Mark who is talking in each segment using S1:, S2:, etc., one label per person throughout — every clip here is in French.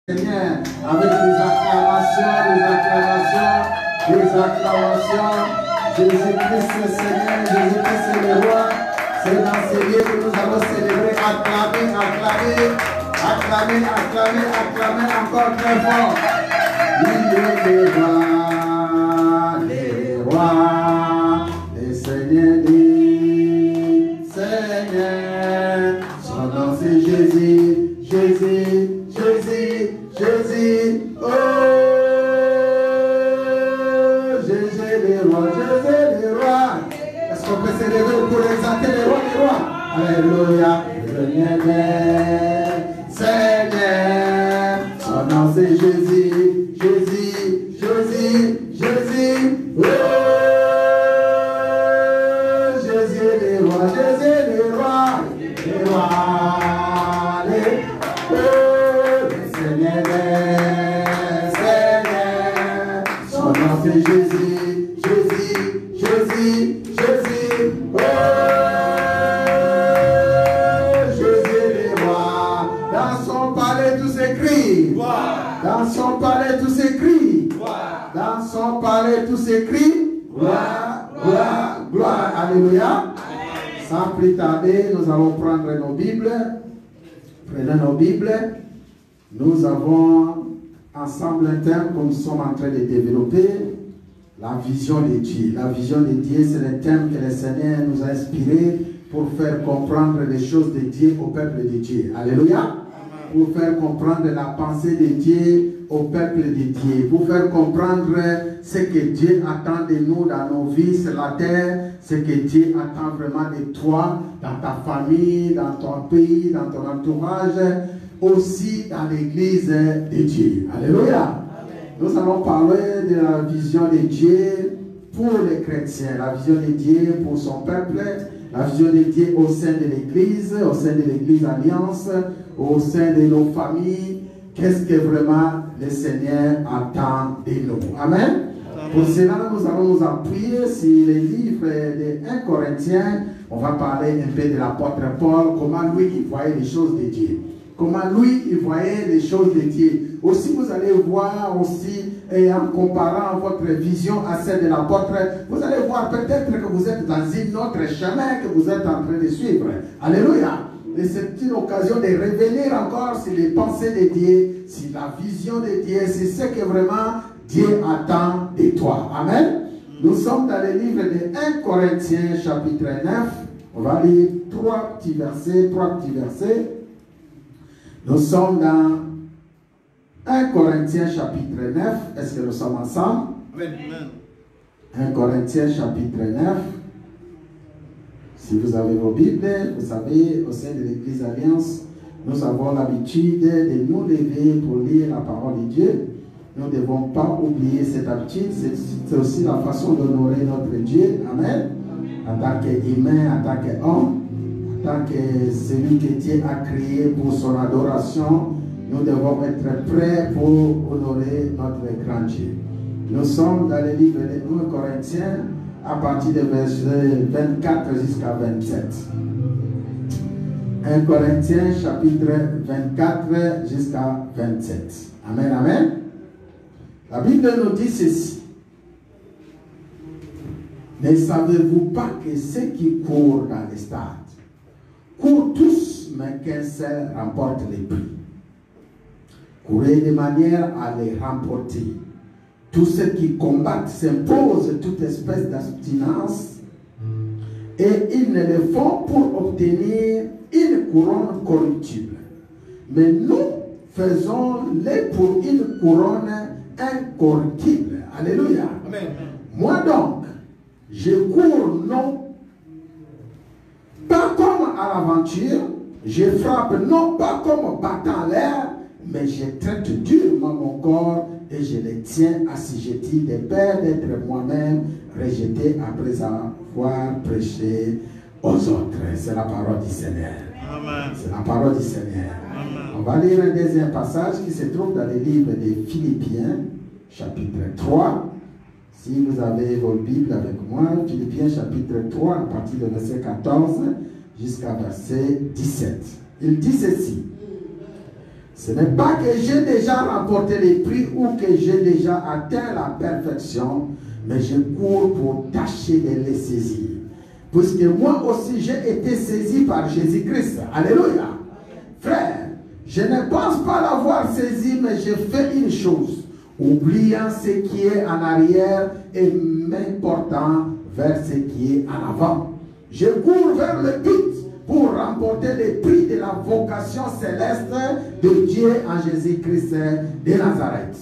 S1: Seigneur, avec les acclamations, Jésus-Christ est Seigneur, Jésus-Christ est le roi. C'est dans ces lieux que nous allons célébrer, acclamer encore très fort. Il est le roi, les rois, les seigneurs des seigneurs. Son nom c'est Jésus, Jésus. Oh, Jésus le roi. Est-ce qu'on peut célébrer pour exalter le roi des rois? Alléluia. Seigneur, son nom c'est Jésus. Oh, Jésus le roi. C'est Jésus. Oh, Jésus le roi. Dans son palais tout s'écrit. Dans son palais tout s'écrit. Dans son palais tout s'écrit. Gloire. Alléluia. Sans plus tarder, nous allons prendre nos Bibles. Prenons nos Bibles. Nous avons ensemble un thème que nous sommes en train de développer, la vision de Dieu. La vision de Dieu, c'est le thème que le Seigneur nous a inspiré pour faire comprendre les choses de Dieu au peuple de Dieu. Alléluia. Pour faire comprendre la pensée de Dieu au peuple de Dieu. Pour faire comprendre ce que Dieu attend de nous dans nos vies sur la terre, ce que Dieu attend vraiment de toi, dans ta famille, dans ton pays, dans ton entourage, aussi dans l'église de Dieu. Alléluia. Amen. Nous allons parler de la vision de Dieu pour les chrétiens, la vision de Dieu pour son peuple, la vision de Dieu au sein de l'église Alliance, au sein de nos familles. Qu'est-ce que vraiment le Seigneur attend de nous? Amen. Pour cela, nous allons nous appuyer sur les livres de 1 Corinthiens. On va parler un peu de l'apôtre Paul, comment lui il voyait les choses de Dieu. Comment lui, il voyait les choses de Dieu. Aussi, vous allez voir aussi, et en comparant votre vision à celle de l'apôtre, vous allez voir peut-être que vous êtes dans un autre chemin que vous êtes en train de suivre. Alléluia. Et c'est une occasion de revenir encore sur les pensées de Dieu, sur la vision de Dieu, c'est ce que vraiment Dieu attend de toi. Amen. Nous sommes dans le livre de 1 Corinthiens chapitre 9. On va lire trois petits versets. Nous sommes dans 1 Corinthiens chapitre 9. Est-ce que nous sommes ensemble? Amen. 1 Corinthiens chapitre 9. Si vous avez vos Bibles, vous savez, au sein de l'Église Alliance, nous avons l'habitude de nous lever pour lire la parole de Dieu. Nous ne devons pas oublier cette habitude. C'est aussi la façon d'honorer notre Dieu. Amen. En tant qu'humain, en tant qu'homme. En tant que celui que Dieu a créé pour son adoration, nous devons être prêts pour honorer notre grand Dieu. Nous sommes dans le livre de 1 Corinthiens à partir de verset 24 jusqu'à 27. 1 Corinthiens chapitre 24 jusqu'à 27. Amen, amen. La Bible nous dit ceci. Ne savez-vous pas que ceux qui courent dans les stades courent tous, mais qu'un seul remporte les prix? Courez de manière à les remporter. Tous ceux qui combattent s'imposent toute espèce d'abstinence et ils ne le font pour obtenir une couronne corruptible. Mais nous faisons-le pour une couronne incorruptible. Alléluia. Amen. Moi donc, je cours non pas comme à l'aventure, je frappe non pas comme battant l'air, mais je traite durement mon corps et je le tiens assujetti de peur d'être moi-même rejeté après avoir prêché aux autres. C'est la parole du Seigneur. C'est la parole du Seigneur. Amen. On va lire un deuxième passage qui se trouve dans le livre de Philippiens, chapitre 3. Si vous avez vos Bibles avec moi, Philippiens chapitre 3, à partir du verset 14 jusqu'à verset 17. Il dit ceci. Ce n'est pas que j'ai déjà remporté les prix ou que j'ai déjà atteint la perfection, mais je cours pour tâcher de les saisir. Puisque moi aussi j'ai été saisi par Jésus-Christ. Alléluia. Frère, je ne pense pas l'avoir saisi, mais je fais une chose, oubliant ce qui est en arrière et m'important vers ce qui est en avant. Je cours vers le but pour remporter les prix de la vocation céleste de Dieu en Jésus-Christ de Nazareth.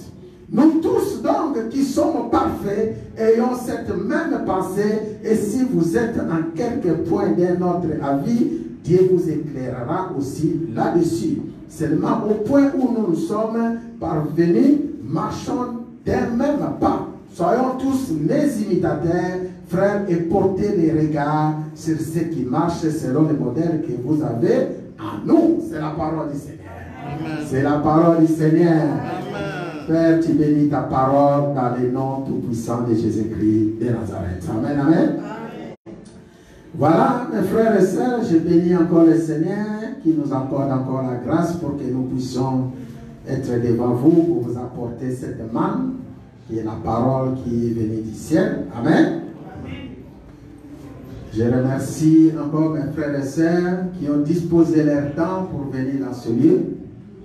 S1: Nous tous donc qui sommes parfaits, ayons cette même pensée, et si vous êtes en quelque point d'un autre avis, Dieu vous éclairera aussi là-dessus. Seulement au point où nous sommes parvenus, marchons d'un même pas. Soyons tous les imitateurs, frères, et portez les regards sur ceux qui marchent selon le modèle que vous avez en nous. C'est la parole du Seigneur. C'est la parole du Seigneur. Amen. Père, tu bénis ta parole dans le nom tout-puissant de Jésus-Christ de Nazareth. Amen, amen. Amen. Voilà, mes frères et sœurs, je bénis encore le Seigneur qui nous accorde encore la grâce pour que nous puissions être devant vous pour vous apporter cette manne qui est la parole qui est venue du ciel. Amen. Je remercie encore mes frères et sœurs qui ont disposé leur temps pour venir dans ce lieu.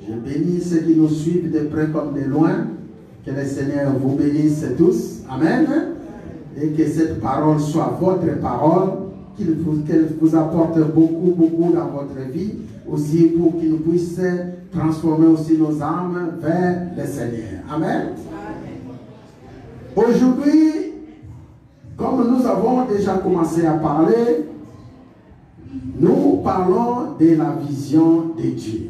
S1: Je bénis ceux qui nous suivent de près comme de loin. Que le Seigneur vous bénisse tous. Amen. Et que cette parole soit votre parole, qu'elle vous apporte beaucoup, beaucoup dans votre vie, aussi pour qu'il nous puisse transformer aussi nos âmes vers le Seigneur. Amen. Aujourd'hui, comme nous avons déjà commencé à parler, nous parlons de la vision de Dieu.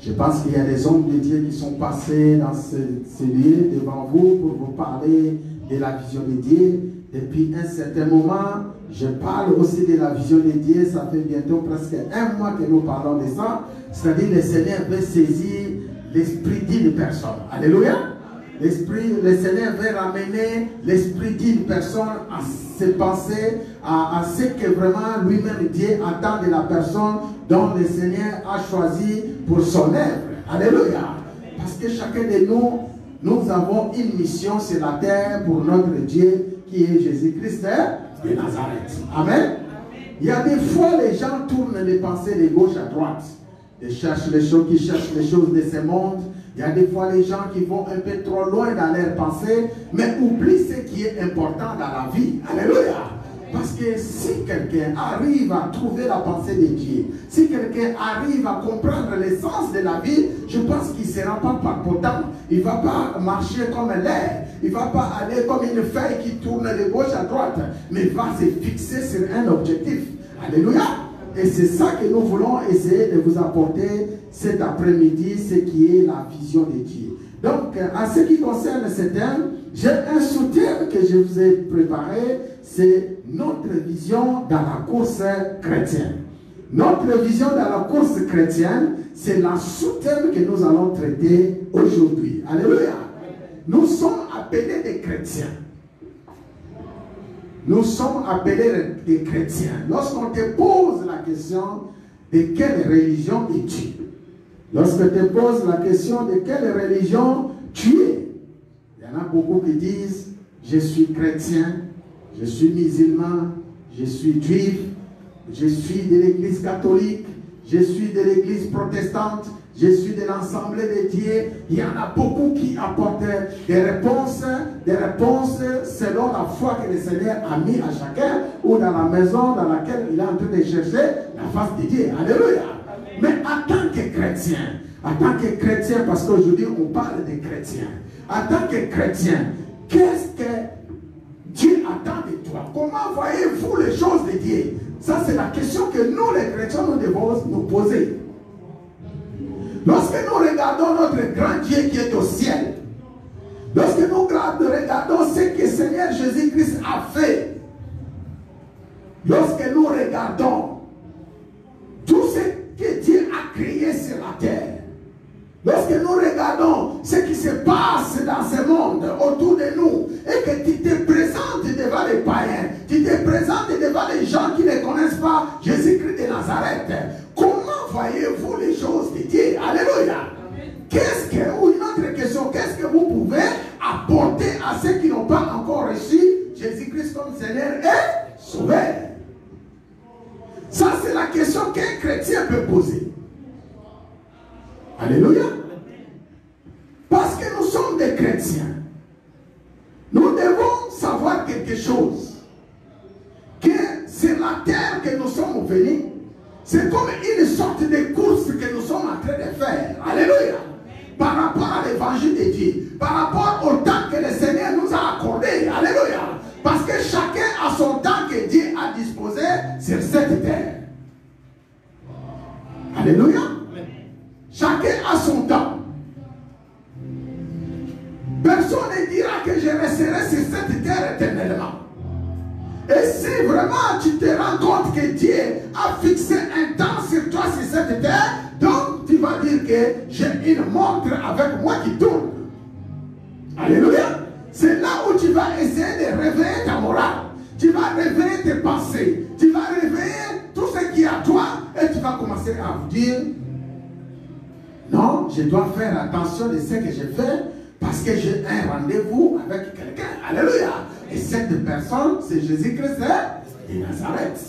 S1: Je pense qu'il y a des hommes de Dieu qui sont passés dans ce lieu devant vous pour vous parler de la vision de Dieu. Depuis un certain moment, je parle aussi de la vision de Dieu. Ça fait bientôt presque un mois que nous parlons de ça. C'est-à-dire le Seigneur veut saisir l'esprit d'une personne. Alléluia. Le Seigneur veut ramener l'esprit d'une personne à se penser, à ce que vraiment lui-même Dieu attend de la personne dont le Seigneur a choisi pour son œuvre. Alléluia. Parce que chacun de nous, nous avons une mission sur la terre pour notre Dieu qui est Jésus-Christ de Nazareth. Amen. Il y a des fois les gens tournent les pensées de gauche à droite. Ils cherchent les choses, qui cherchent les choses de ce monde. Il y a des fois les gens qui vont un peu trop loin dans leurs pensées, mais oublient ce qui est important dans la vie. Alléluia. Parce que si quelqu'un arrive à trouver la pensée de Dieu, si quelqu'un arrive à comprendre l'essence de la vie, je pense qu'il ne sera pas parpotent. Il ne va pas marcher comme l'air. Il ne va pas aller comme une feuille qui tourne de gauche à droite, mais il va se fixer sur un objectif. Alléluia. Et c'est ça que nous voulons essayer de vous apporter cet après-midi, ce qui est la vision de Dieu. Donc, en ce qui concerne ce thème, j'ai un sous-thème que je vous ai préparé, c'est notre vision dans la course chrétienne. Notre vision dans la course chrétienne, c'est la sous-thème que nous allons traiter aujourd'hui. Alléluia. Nous sommes appelés des chrétiens. Nous sommes appelés des chrétiens. Lorsqu'on te pose la question de quelle religion es-tu? Lorsqu'on te pose la question de quelle religion tu es, il y en a beaucoup qui disent je suis chrétien, je suis musulman, je suis juif, je suis de l'église catholique, je suis de l'église protestante, je suis de l'ensemble de Dieu. Il y en a beaucoup qui apportent des réponses selon la foi que le Seigneur a mis à chacun ou dans la maison dans laquelle il est en train de chercher la face de Dieu. Alléluia. Mais en tant que chrétien, parce qu'aujourd'hui on parle des chrétiens, en tant que chrétien, qu'est-ce que Dieu attend de toi? Comment voyez-vous les choses de Dieu? Ça c'est la question que nous les chrétiens nous devons nous poser. Lorsque nous regardons notre grand Dieu qui est au ciel, lorsque nous regardons ce que le Seigneur Jésus-Christ a fait, lorsque nous regardons tout ce que Dieu a créé sur la terre, lorsque nous regardons ce qui se passe dans ce monde autour de nous, et que tu te présentes devant les païens, tu te présentes devant les gens qui ne connaissent pas Jésus-Christ de Nazareth, comment voyez-vous les choses de Dieu? Alléluia. question, qu'est-ce que vous pouvez apporter à ceux qui n'ont pas encore reçu Jésus-Christ comme Seigneur et Sauveur? Ça, c'est la question qu'un chrétien peut poser. Alléluia. Parce que nous sommes des chrétiens. Nous devons savoir quelque chose. Que c'est la terre que nous sommes venus. C'est comme une sorte de course que nous sommes en train de faire. Alléluia. Par rapport à l'évangile de Dieu. Par rapport au temps que le Seigneur nous a accordé. Alléluia. Parce que chacun a son temps que Dieu a disposé sur cette terre. Alléluia. Chacun a son temps. Personne ne dira que je resterai sur cette terre éternellement. Et si vraiment tu te rends compte que Dieu a fixé un temps sur toi sur cette terre, donc tu vas dire que j'ai une montre avec moi qui tourne. Alléluia. C'est là où tu vas essayer de réveiller ta morale. Tu vas réveiller tes pensées. Tu vas réveiller tout ce qui est à toi. Et tu vas commencer à vous dire, non, je dois faire attention de ce que je fais parce que j'ai un rendez-vous avec quelqu'un. Alléluia. Et cette personne, c'est Jésus-Christ de Nazareth.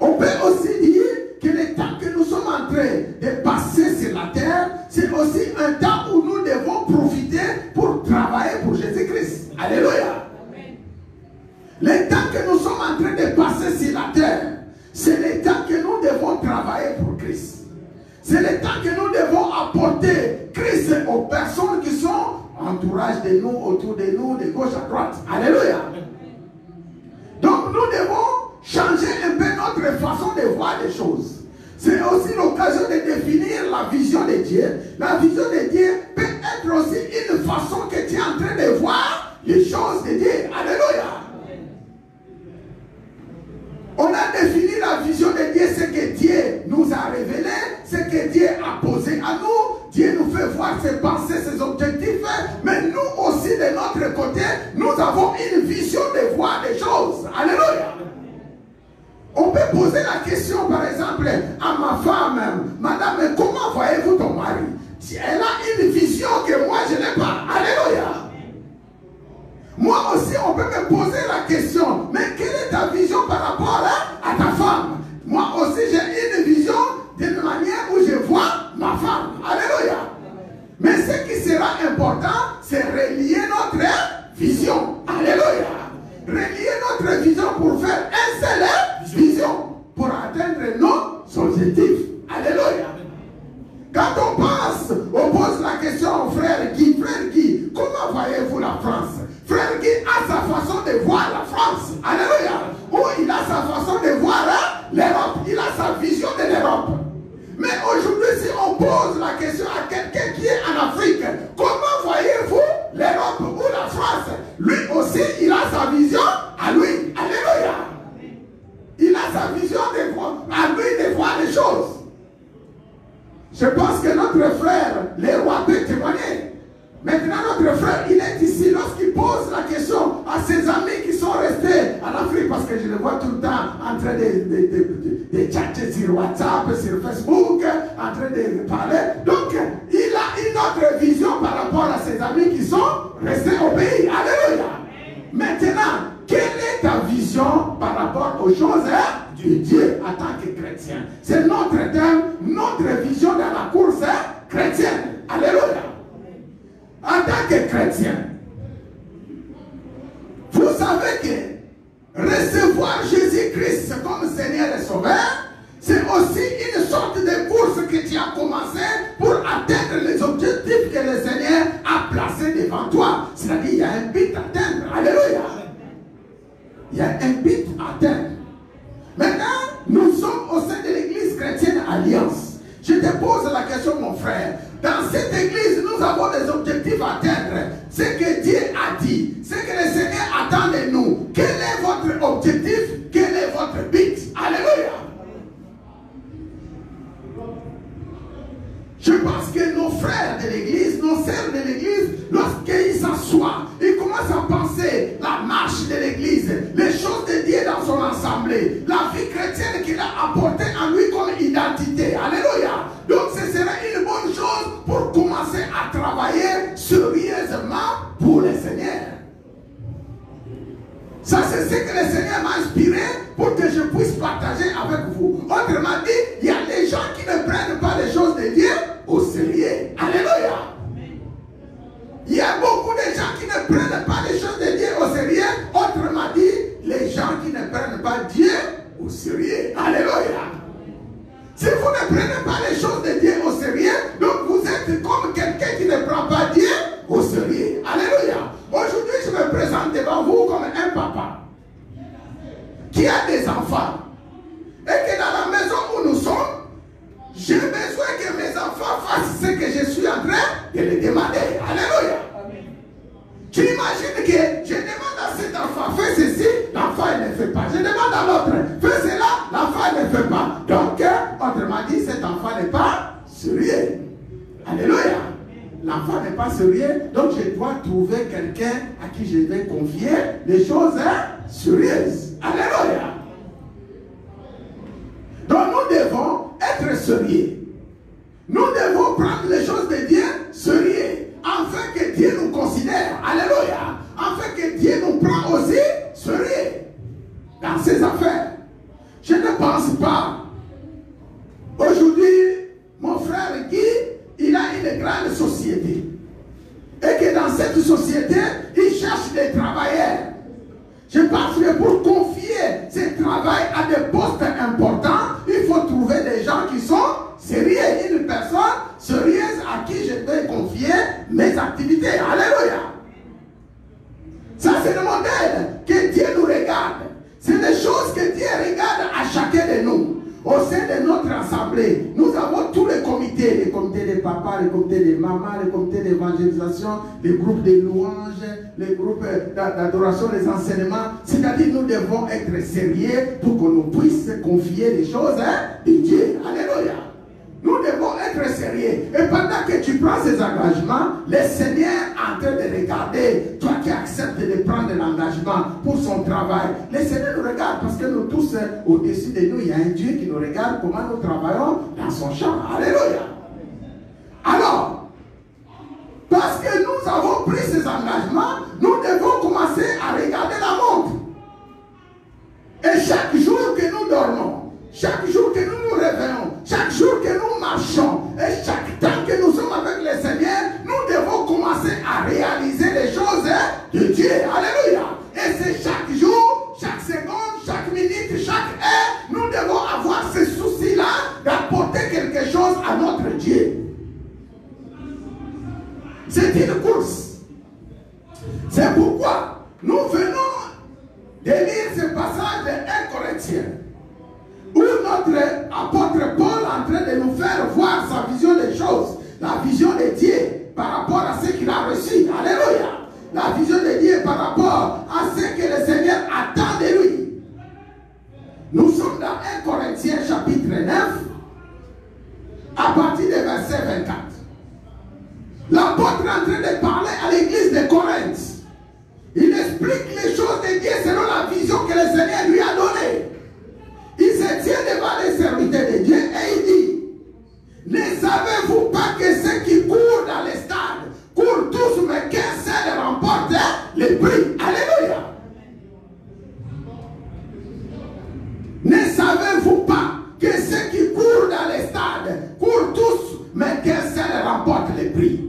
S1: On peut aussi dire que le temps que nous sommes en train de passer sur la terre, c'est aussi un temps où nous devons profiter pour travailler pour Jésus-Christ. Alléluia. Le temps que nous sommes en train de passer sur la terre, c'est le temps que nous devons travailler pour Christ. C'est le temps que nous devons apporter Christ aux personnes qui sont entourage de nous, autour de nous, de gauche à droite. Alléluia. Donc nous devons changer un peu notre façon de voir les choses. C'est aussi l'occasion de définir la vision de Dieu. La vision de Dieu peut être aussi une façon que tu es en train de voir les choses de Dieu. Alléluia. On a défini la vision de Dieu, ce que Dieu nous a révélé, ce que Dieu a posé à nous. Dieu nous fait voir ses pensées, ses objectifs. Mais nous aussi, de notre côté, nous avons une vision de voir des choses. Alléluia. On peut poser la question, par exemple, à ma femme, madame, comment voyez-vous ton mari? Elle a une vision que moi, je n'ai pas. Alléluia. Moi aussi, on peut me poser la question, mais quelle est ta vision par rapport à ta femme? Moi aussi, j'ai une vision d'une manière où je vois ma femme. Alléluia. Mais ce qui sera important, c'est relier notre vision. Alléluia. Relier notre vision pour faire une seule vision, pour atteindre nos objectifs. Alléluia. Quand on pose la question au frère Guy, comment voyez-vous la France? Frère Guy a sa façon de voir la France. Alléluia. Ou il a sa façon de voir l'Europe. Il a sa vision de l'Europe. Mais aujourd'hui, si on pose la question à quelqu'un qui est en Afrique, comment voyez-vous l'Europe ou la France? Lui aussi, il a sa vision à lui. Alléluia. Il a sa vision de voir, à lui de voir les choses. Je pense que notre frère, le roi, peut témoigner. Maintenant, notre frère, il est ici. Lorsqu'il pose la question à ses amis qui sont restés en Afrique, parce que je le vois tout le temps en train de chatter sur WhatsApp, sur Facebook, en train de parler. Donc, il a une autre vision par rapport à ses amis qui sont restés au pays. Alléluia. Maintenant, quelle est ta vision par rapport aux choses de Dieu en tant que chrétien? C'est notre thème, notre vision dans la course chrétienne. Alléluia. En tant que chrétien, vous savez que recevoir Jésus-Christ comme Seigneur et Sauveur, c'est aussi une sorte de course que tu as commencé pour atteindre les objectifs que le Seigneur a placés devant toi. C'est-à-dire qu'il y a un but à atteindre. Alléluia. Il y a un but à atteindre. Maintenant, nous sommes au sein de l'église chrétienne Alliance. Je te pose la question, mon frère. Dans cette église, nous avons des objectifs à atteindre. Ce que Dieu a dit, ce que le Seigneur attend de nous. Quel est votre objectif? Quel est votre but? Alléluia. Je pense que nos frères de l'église, nos sœurs de l'église, lorsqu'ils s'assoient, ils commencent à penser la marche de l'église, les choses de Dieu dans son assemblée, la vie chrétienne qu'il a apportée en lui comme identité. Alléluia. Donc ce serait une bonne chose pour commencer à travailler m'a inspiré pour que je puisse partager avec vous. Autrement dit, il y a des gens qui ne prennent pas les choses de Dieu au sérieux. Alléluia. Il y a beaucoup de gens qui ne prennent pas les choses de Dieu au sérieux. Autrement dit, les gens qui ne prennent pas Dieu au sérieux. Alléluia. Si vous ne prenez pas les choses de Dieu au sérieux, donc vous êtes comme quelqu'un qui ne prend pas Dieu au sérieux. Alléluia. Aujourd'hui, je me présente devant vous comme un papa qui a des enfants. Et que dans la maison où nous sommes, j'ai besoin que mes enfants fassent ce que je suis en train de les demander. Alléluia. Tu imagines que je demande à cet enfant, fais ceci, l'enfant ne fait pas. Je demande à l'autre, fais cela, l'enfant ne fait pas. Donc, autrement dit, cet enfant n'est pas sérieux. Alléluia. L'enfant n'est pas sérieux, donc je dois trouver quelqu'un à qui je vais confier les choses sérieuses. Alléluia. Donc nous devons être sérieux. Nous devons prendre les choses de Dieu sérieux, afin que Dieu nous considère. Alléluia. Afin que Dieu nous prend aussi sérieux dans ses affaires. Je ne pense pas. Aujourd'hui, mon frère Guy, il a une grande société. Et que dans cette société, il cherche des travailleurs. Je pense que pour confier ce travail à des postes importants, il faut trouver des gens qui sont sérieux. Une personne sérieuse à qui je vais confier mes activités. Alléluia. Ça, c'est le modèle que Dieu nous regarde. C'est des choses que Dieu regarde à chacun de nous. Au sein de notre assemblée, nous avons tous les comités des papas, les comités des mamans, les comités d'évangélisation, les groupes de louanges, les groupes d'adoration, les enseignements. C'est-à-dire nous devons être sérieux pour qu'on nous puisse confier les choses de Dieu. Alléluia. Nous devons être sérieux. Et pendant que tu prends ces engagements, le Seigneur est en train de regarder, toi qui acceptes de prendre l'engagement pour son travail. Le Seigneur nous regarde parce que nous tous, au-dessus de nous, il y a un Dieu qui nous regarde comment nous travaillons dans son champ. Alléluia. Alors, parce que nous avons pris ces engagements, nous devons commencer à regarder la montre. Et chaque jour que nous dormons, chaque jour que nous nous réveillons, chaque jour que nous marchons, et chaque temps que nous sommes avec le Seigneur, nous devons commencer à réaliser les choses de Dieu. Alléluia. Et c'est chaque jour, chaque seconde, chaque minute, chaque heure, nous devons avoir ce souci-là d'apporter quelque chose à notre Dieu. C'est une course. C'est pourquoi nous venons de lire ce passage de 1 Corinthiens, où notre apôtre Paul est en train de nous faire voir sa vision des choses, la vision de Dieu par rapport à ce qu'il a reçu. Alléluia. La vision de Dieu par rapport à ce que le Seigneur attend de lui. Nous sommes dans 1 Corinthiens chapitre 9, à partir du verset 24. L'apôtre est en train de parler à l'église de Corinthe. Il explique les choses de Dieu selon la vision que le Seigneur lui a donnée. Il se tient devant les serviteurs de Dieu et il dit: ne savez-vous pas que ceux qui courent dans les stades courent tous, mais qu'un seul remporte le prix? Alléluia. Ne savez-vous pas que ceux qui courent dans les stades courent tous, mais qu'un seul remporte le prix?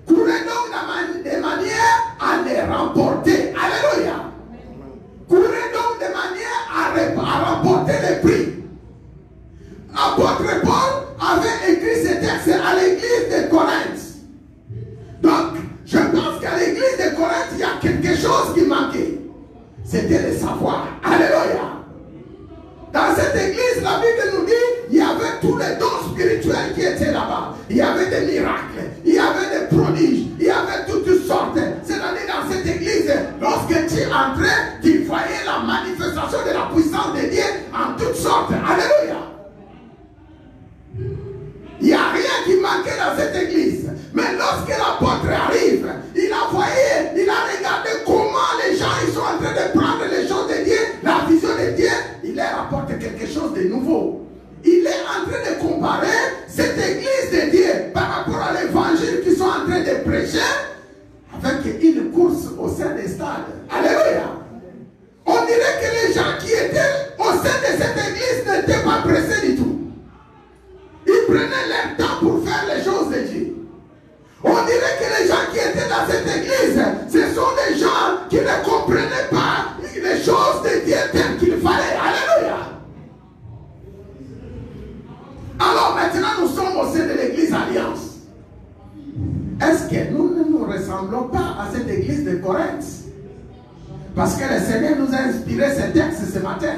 S1: Courez donc de manière à les remporter. Alléluia. Courez donc de manière à remporter le prix. Apôtre Paul avait écrit ce texte à l'église de Corinthe. Donc, je pense qu'à l'église de Corinthe, il y a quelque chose qui manquait. C'était le savoir. Alléluia. Dans cette église, la Bible nous dit, il y avait tous les dons spirituels qui étaient là-bas. Il y avait des miracles, il y avait des prodiges, il y avait toutes sortes. C'est-à-dire dans cette église, lorsque tu entrais, tu voyais la manifestation de la puissance de Dieu en toutes sortes. Alléluia. Il n'y a rien qui manquait dans cette église. Mais lorsque l'apôtre arrive, il a voyé, il a regardé comment les gens ils sont en train de prendre les choses de Dieu, la vision de Dieu, il leur apporte quelque chose de nouveau. Il est en train de comparer cette église de Dieu par rapport à l'évangile qu'ils sont en train de prêcher avec une course au sein des stades. Alléluia. On On dirait que les gens qui étaient au sein de cette église n'étaient pas pressés du tout. Ils prenaient leur temps pour faire les choses de Dieu. On dirait que les gens qui étaient dans cette église, ce sont des gens qui ne comprenaient pas les choses de Dieu telles qu'il fallait. Alléluia. Alors maintenant, nous sommes au sein de l'église Alliance. Est-ce que nous ne nous ressemblons pas à cette église de Corinthe? Parce que le Seigneur nous a inspiré ces textes ce matin.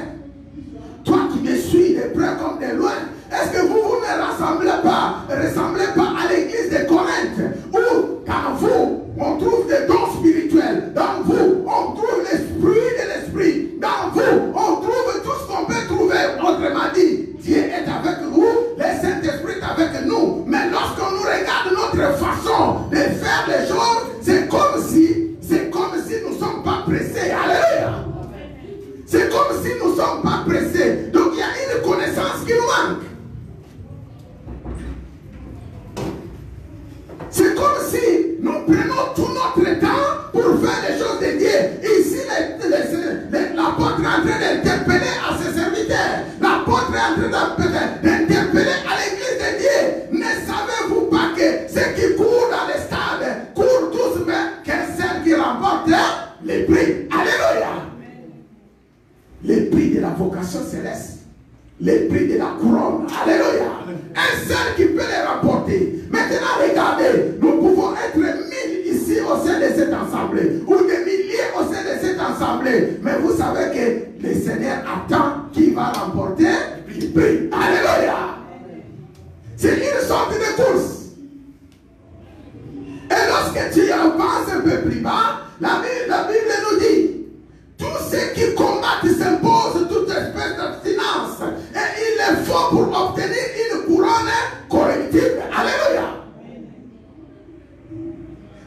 S1: Toi qui me suis de près comme de loin, est-ce que vous ne ressemblez pas à l'église de Corinthe, où dans vous on trouve des dons spirituels, dans vous on trouve l'esprit de l'esprit, dans vous on trouve tout ce qu'on peut trouver. Autrement dit, Dieu est avec nous, le Saint-Esprit est avec nous. Mais lorsqu'on nous regarde notre façon de faire les choses, c'est comme si nous ne sommes pas pressés. Alléluia. C'est comme si nous ne sommes pas pressés. Donc il y a une connaissance qui nous manque. C'est comme si nous prenons tout notre temps pour faire les choses de Dieu. Ici, l'apôtre est en train d'interpeller à ses serviteurs. L'apôtre est en train d'interpeller à l'église de Dieu. Ne savez-vous pas que ceux qui courent dans les stades courent tous, mais qu'un seul qui remporte les prix. Alléluia. Les prix de la vocation céleste. Les prix de la couronne. Alléluia. Un seul qui peut les rapporter. Maintenant, regardez, nous pouvons être 1000 ici au sein de cette assemblée, ou des milliers au sein de cette assemblée. Mais vous savez que le Seigneur attend qui va remporter les prix. Alléluia. C'est une sorte de course. Et lorsque tu en penses un peu plus bas, la Bible nous dit, tous ceux qui combattent s'imposent toute espèce d'abstinence. Et il le faut pour obtenir une couronne correctible. Alléluia.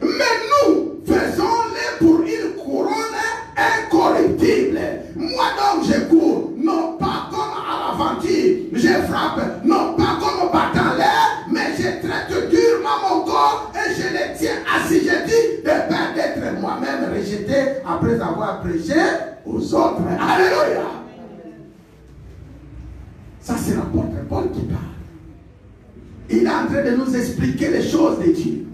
S1: Mais nous faisons-les pour une couronne incorrectible. Moi donc je cours, non pas comme à l'aventure. Je frappe, non pas comme battant l'air, mais je traite durement mon corps et je le tiens assujetti de peur d'être moi-même rejeté après avoir prêché aux autres. Alléluia. Ça c'est l'apôtre Paul qui parle. Il est en train de nous expliquer les choses de Dieu.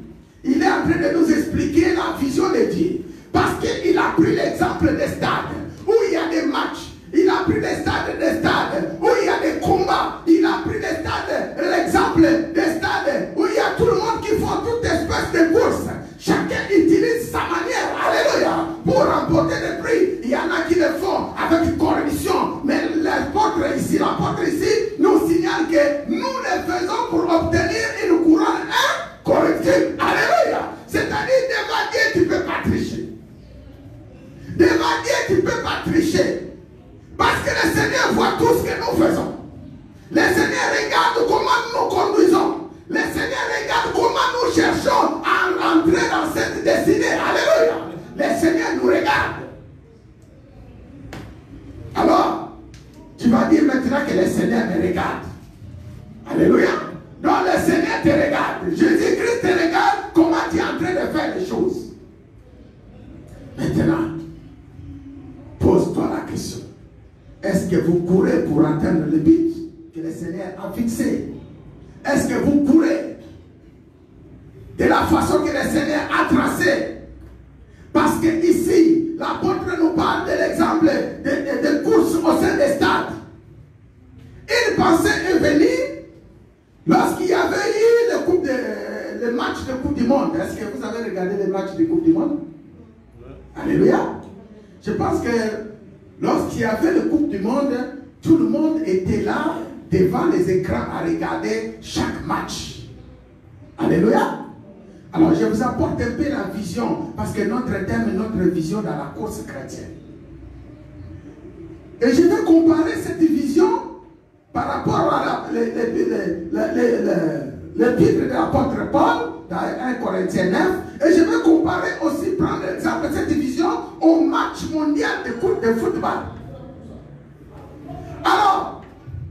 S1: Il est en train de nous expliquer la vision de Dieu. Parce qu'il a pris l'exemple des stades où il y a des matchs. Il a pris des stades où il y a des combats. Il a pris des stades, l'exemple des stades où il y a tout le monde qui font toute espèce de course. Chacun utilise sa manière, alléluia, pour remporter des prix. Il y en a qui le font avec correction. Mais l'apôtre ici nous signale que nous le faisons pour obtenir une couronne incorrectible. Alléluia. C'est-à-dire, devant Dieu, tu ne peux pas tricher. Devant Dieu, tu ne peux pas tricher. Parce que le Seigneur voit tout ce que nous faisons. Le Seigneur regarde comment nous conduisons. Le Seigneur regarde comment nous cherchons à entrer dans cette destinée. Alléluia. Le Seigneur nous regarde. Alors, tu vas dire maintenant que le Seigneur me regarde. Alléluia. Donc le Seigneur te regarde. Jésus-Christ te regarde comment tu es en train de faire les choses. Maintenant, pose-toi la question. Est-ce que vous courez pour atteindre le but que le Seigneur a fixé? Est-ce que vous courez de la façon que le Seigneur a tracée? Parce que ici, l'apôtre nous parle de l'exemple de course au sein des stades. Une pensée est venue lorsqu'il y avait eu le match de Coupe du Monde. Est-ce que vous avez regardé le match de Coupe du Monde? Alléluia. Je pense que lorsqu'il y avait le Coupe du Monde, tout le monde était là devant les écrans à regarder chaque match. Alléluia. Alors je vous apporte un peu la vision, parce que notre thème est notre vision dans la course chrétienne. Et je vais comparer cette vision par rapport à l'épître de l'apôtre Paul dans 1 Corinthiens 9. Et je vais comparer aussi, prendre l'exemple de cette vision au match mondial de football. Alors,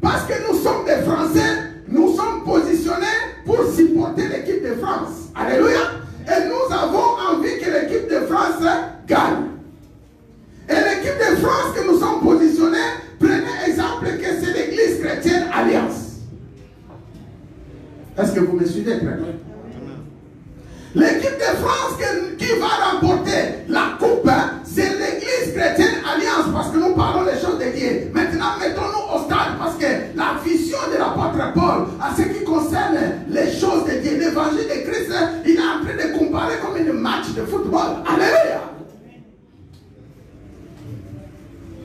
S1: parce que nous sommes des Français, nous sommes positionnés pour supporter l'équipe de France. Alléluia. Et nous avons envie que l'équipe de France gagne. Et l'équipe de France que nous L'équipe de France qui va remporter la coupe, c'est l'église chrétienne Alliance, parce que nous parlons des choses de Dieu. Maintenant, mettons-nous au stade, parce que la vision de l'apôtre Paul, à ce qui concerne les choses de Dieu, l'évangile de Christ, il est en train de comparer comme un match de football. Alléluia.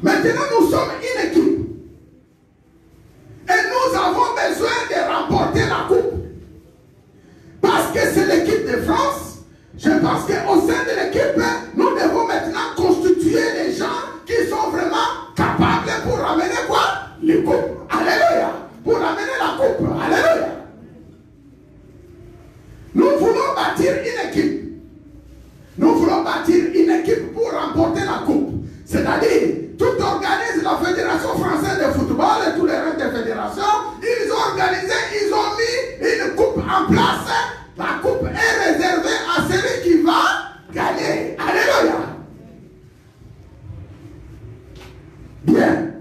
S1: Maintenant, nous sommes une équipe. Et nous avons besoin de remporter la coupe. Parce que c'est l'équipe de France. Je pense qu'au sein de l'équipe, nous devons maintenant constituer les gens qui sont vraiment capables pour ramener quoi? Les coupes. Alléluia. Pour ramener la coupe. Alléluia. Nous voulons bâtir une équipe. Nous voulons bâtir une équipe pour remporter la coupe. C'est-à-dire, tout organise la Fédération française de football et tous les restes des fédérations. Ils ont organisé, ils ont mis une coupe en place. La coupe est réservée à celui qui va gagner. Alléluia. Bien.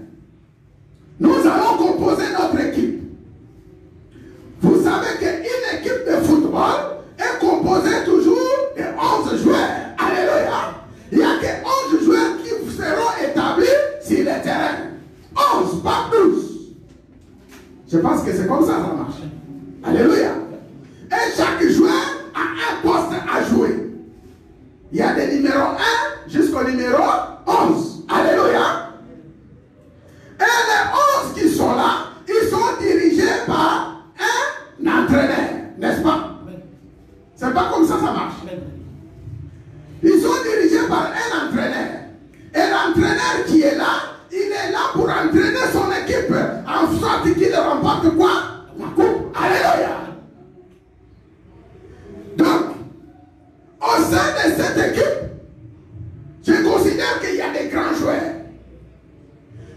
S1: Nous allons composer notre équipe. Vous savez qu'une équipe de football est composée toujours de 11 joueurs. Alléluia. Il n'y a que 11 joueurs qui seront établis sur le terrain. 11, pas plus. Je pense que c'est comme ça marche. Alléluia. Et chaque joueur a un poste à jouer. Il y a des numéros 1 jusqu'au numéro 11. Alléluia. Et les 11 qui sont là, ils sont dirigés par un entraîneur. N'est-ce pas? C'est pas comme ça marche. Ils sont dirigés par un entraîneur. Et l'entraîneur qui est là, il est là pour entraîner son équipe en sorte qu'il remporte quoi? La coupe. Alléluia. Donc, au sein de cette équipe, je considère qu'il y a des grands joueurs.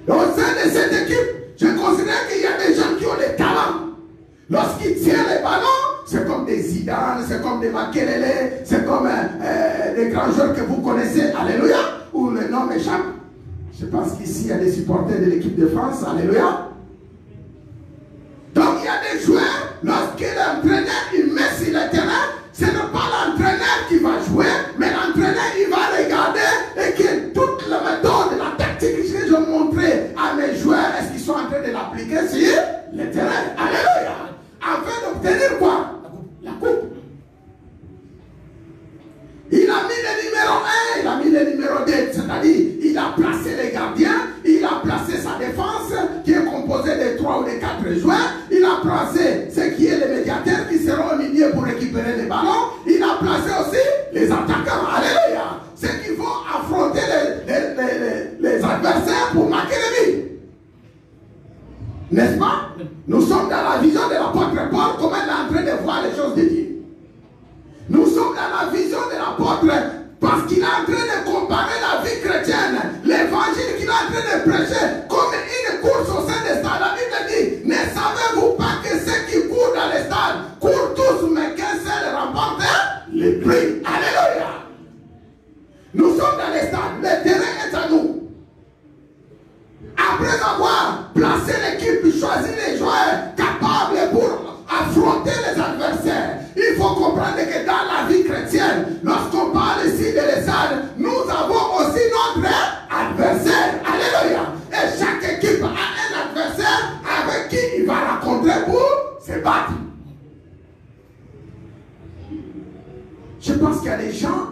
S1: Au sein de cette équipe, je considère qu'il y a des gens qui ont des talents. Lorsqu'ils tiennent les ballons, c'est comme des Zidane, c'est comme des Makelele, c'est comme des grands joueurs que vous connaissez, alléluia, où le nom échappe. Je pense qu'ici, il y a des supporters de l'équipe de France, alléluia. Donc, il y a des joueurs, lorsque l'entraîneur, il met sur le terrain, ce n'est pas l'entraîneur qui va jouer, mais l'entraîneur, il va regarder et que toute la méthode, la tactique que je vais montrer à mes joueurs, est-ce qu'ils sont en train de l'appliquer sur le terrain, alléluia. Afin d'obtenir quoi? La coupe. Il a mis le numéro 1, il a mis le numéro 2, c'est-à-dire il a placé les gardiens, il a placé sa défense qui est composée de 3 ou de 4 joueurs, il a placé ce qui est les médiateurs qui seront au milieu pour récupérer les ballons, il a placé aussi les attaquants, alléluia, ceux qui vont affronter les adversaires pour marquer les buts. N'est-ce pas? Nous sommes dans la vision de l'apôtre Paul, comment il est en train de voir les choses de Dieu. Nous sommes dans la vision de l'apôtre parce qu'il est en train de comparer la vie chrétienne, l'évangile qu'il est en train de prêcher comme une course au sein des stades. La Bible dit, ne savez-vous pas que ceux qui courent dans les stades courent tous, mais qu'un seul remporte les prix. Alléluia. Nous sommes dans les stades, le terrain est à nous. Après avoir placé l'équipe, choisi les joueurs capables pour affronter les adversaires, il faut comprendre que dans la vie chrétienne, lorsqu'on parle ici de l'estade, nous avons aussi notre adversaire. Alléluia. Et chaque équipe a un adversaire avec qui il va rencontrer pour se battre. Je pense qu'il y a des gens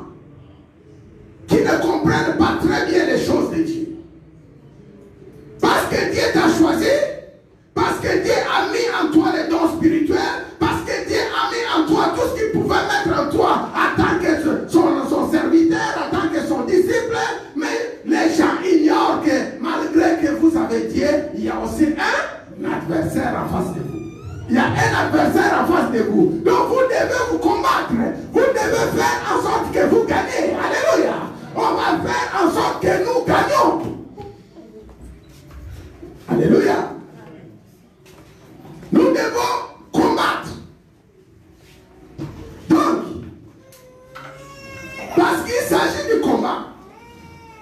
S1: qui ne comprennent pas très bien les choses de Dieu. Parce que Dieu t'a choisi, parce que Dieu a mis en toi les dons spirituels, parce que Dieu a mis en toi tout ce qu'il pouvait mettre en toi en tant que son serviteur, en tant que son disciple. Mais les gens ignorent que malgré que vous avez Dieu, il y a aussi un adversaire en face de vous. Il y a un adversaire en face de vous. Donc vous devez vous combattre. Vous devez faire en sorte que vous gagnez. Alléluia. On va faire en sorte que nous gagnons. Alléluia. Nous devons combattre. Donc, parce qu'il s'agit du combat,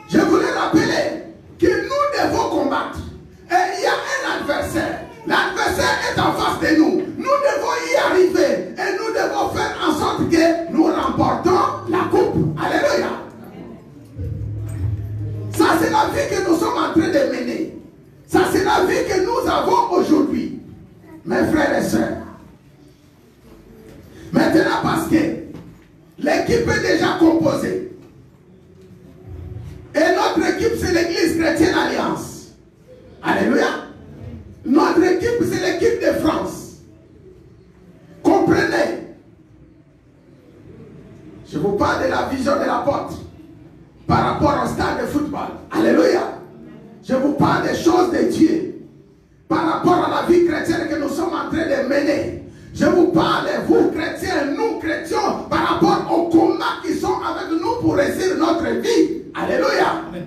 S1: je voulais rappeler que nous devons combattre. Et il y a un adversaire. L'adversaire est en face de nous. Nous devons y arriver. Et nous devons faire en sorte que nous remportions l'équipe est déjà composée. Et notre équipe, c'est l'Église chrétienne Alliance. Alléluia. Notre équipe, c'est l'équipe de France. Comprenez. Je vous parle de la vision de l'apôtre par rapport au stade de football. Alléluia. Je vous parle des choses de Dieu par rapport à la vie chrétienne que nous sommes en train de mener. Je vous parle, vous chrétiens, nous chrétiens, par rapport aux combats qui sont avec nous pour réussir notre vie. Alléluia. Amen.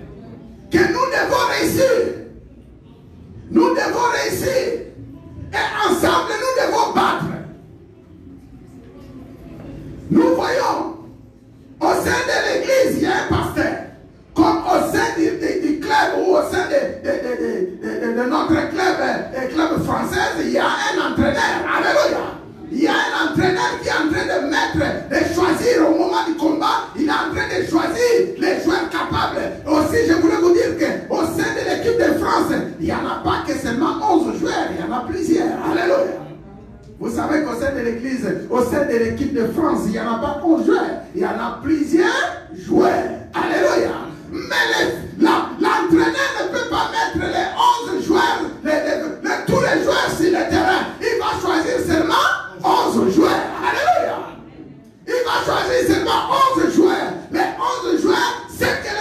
S1: Que nous devons réussir. Nous devons réussir. Et ensemble, nous devons battre. Nous voyons, au sein de l'église, il y a un pasteur. Comme au sein du club ou au sein de notre club français, il y a un entraîneur. Alléluia. Il y a un entraîneur qui est en train de choisir au moment du combat. Il est en train de choisir les joueurs capables. Aussi, je voulais vous dire qu'au sein de l'équipe de France, il n'y en a pas que seulement 11 joueurs, il y en a plusieurs. Alléluia. Vous savez qu'au sein de l'église, au sein de l'équipe de France, il n'y en a pas 11 joueurs, il y en a plusieurs joueurs. Alléluia. Mais l'entraîneur ne peut pas mettre les 11 joueurs, tous les joueurs sur le terrain. Il va choisir seulement 11 joueurs. Alléluia. Il va choisir seulement 11 joueurs. Les 11 joueurs, c'est que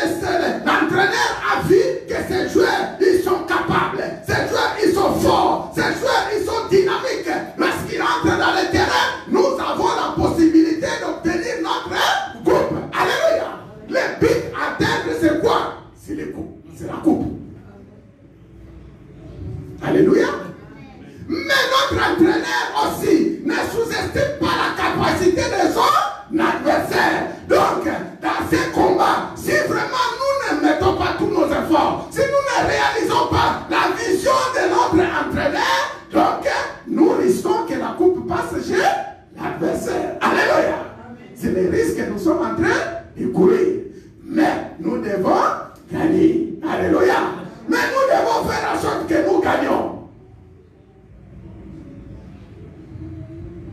S1: l'entraîneur a vu que ces joueurs, ils sont capables. Ces joueurs, ils sont forts. Ces joueurs, ils sont dynamiques. Lorsqu'ils entrent dans le terrain, nous avons la possibilité d'obtenir notre coupe. Alléluia. Le but à atteindre, c'est quoi? C'est les coupes. C'est la coupe. Alléluia. Mais notre entraîneur aussi ne sous-estime pas la capacité de son adversaire. Donc, dans ces combats, si vraiment nous ne mettons pas tous nos efforts, si nous ne réalisons pas la vision de notre entraîneur, donc nous risquons que la coupe passe chez l'adversaire. Alléluia. C'est le risque que nous sommes en train de courir. Mais nous devons gagner. Alléluia. Mais nous devons faire en sorte que nous gagnons.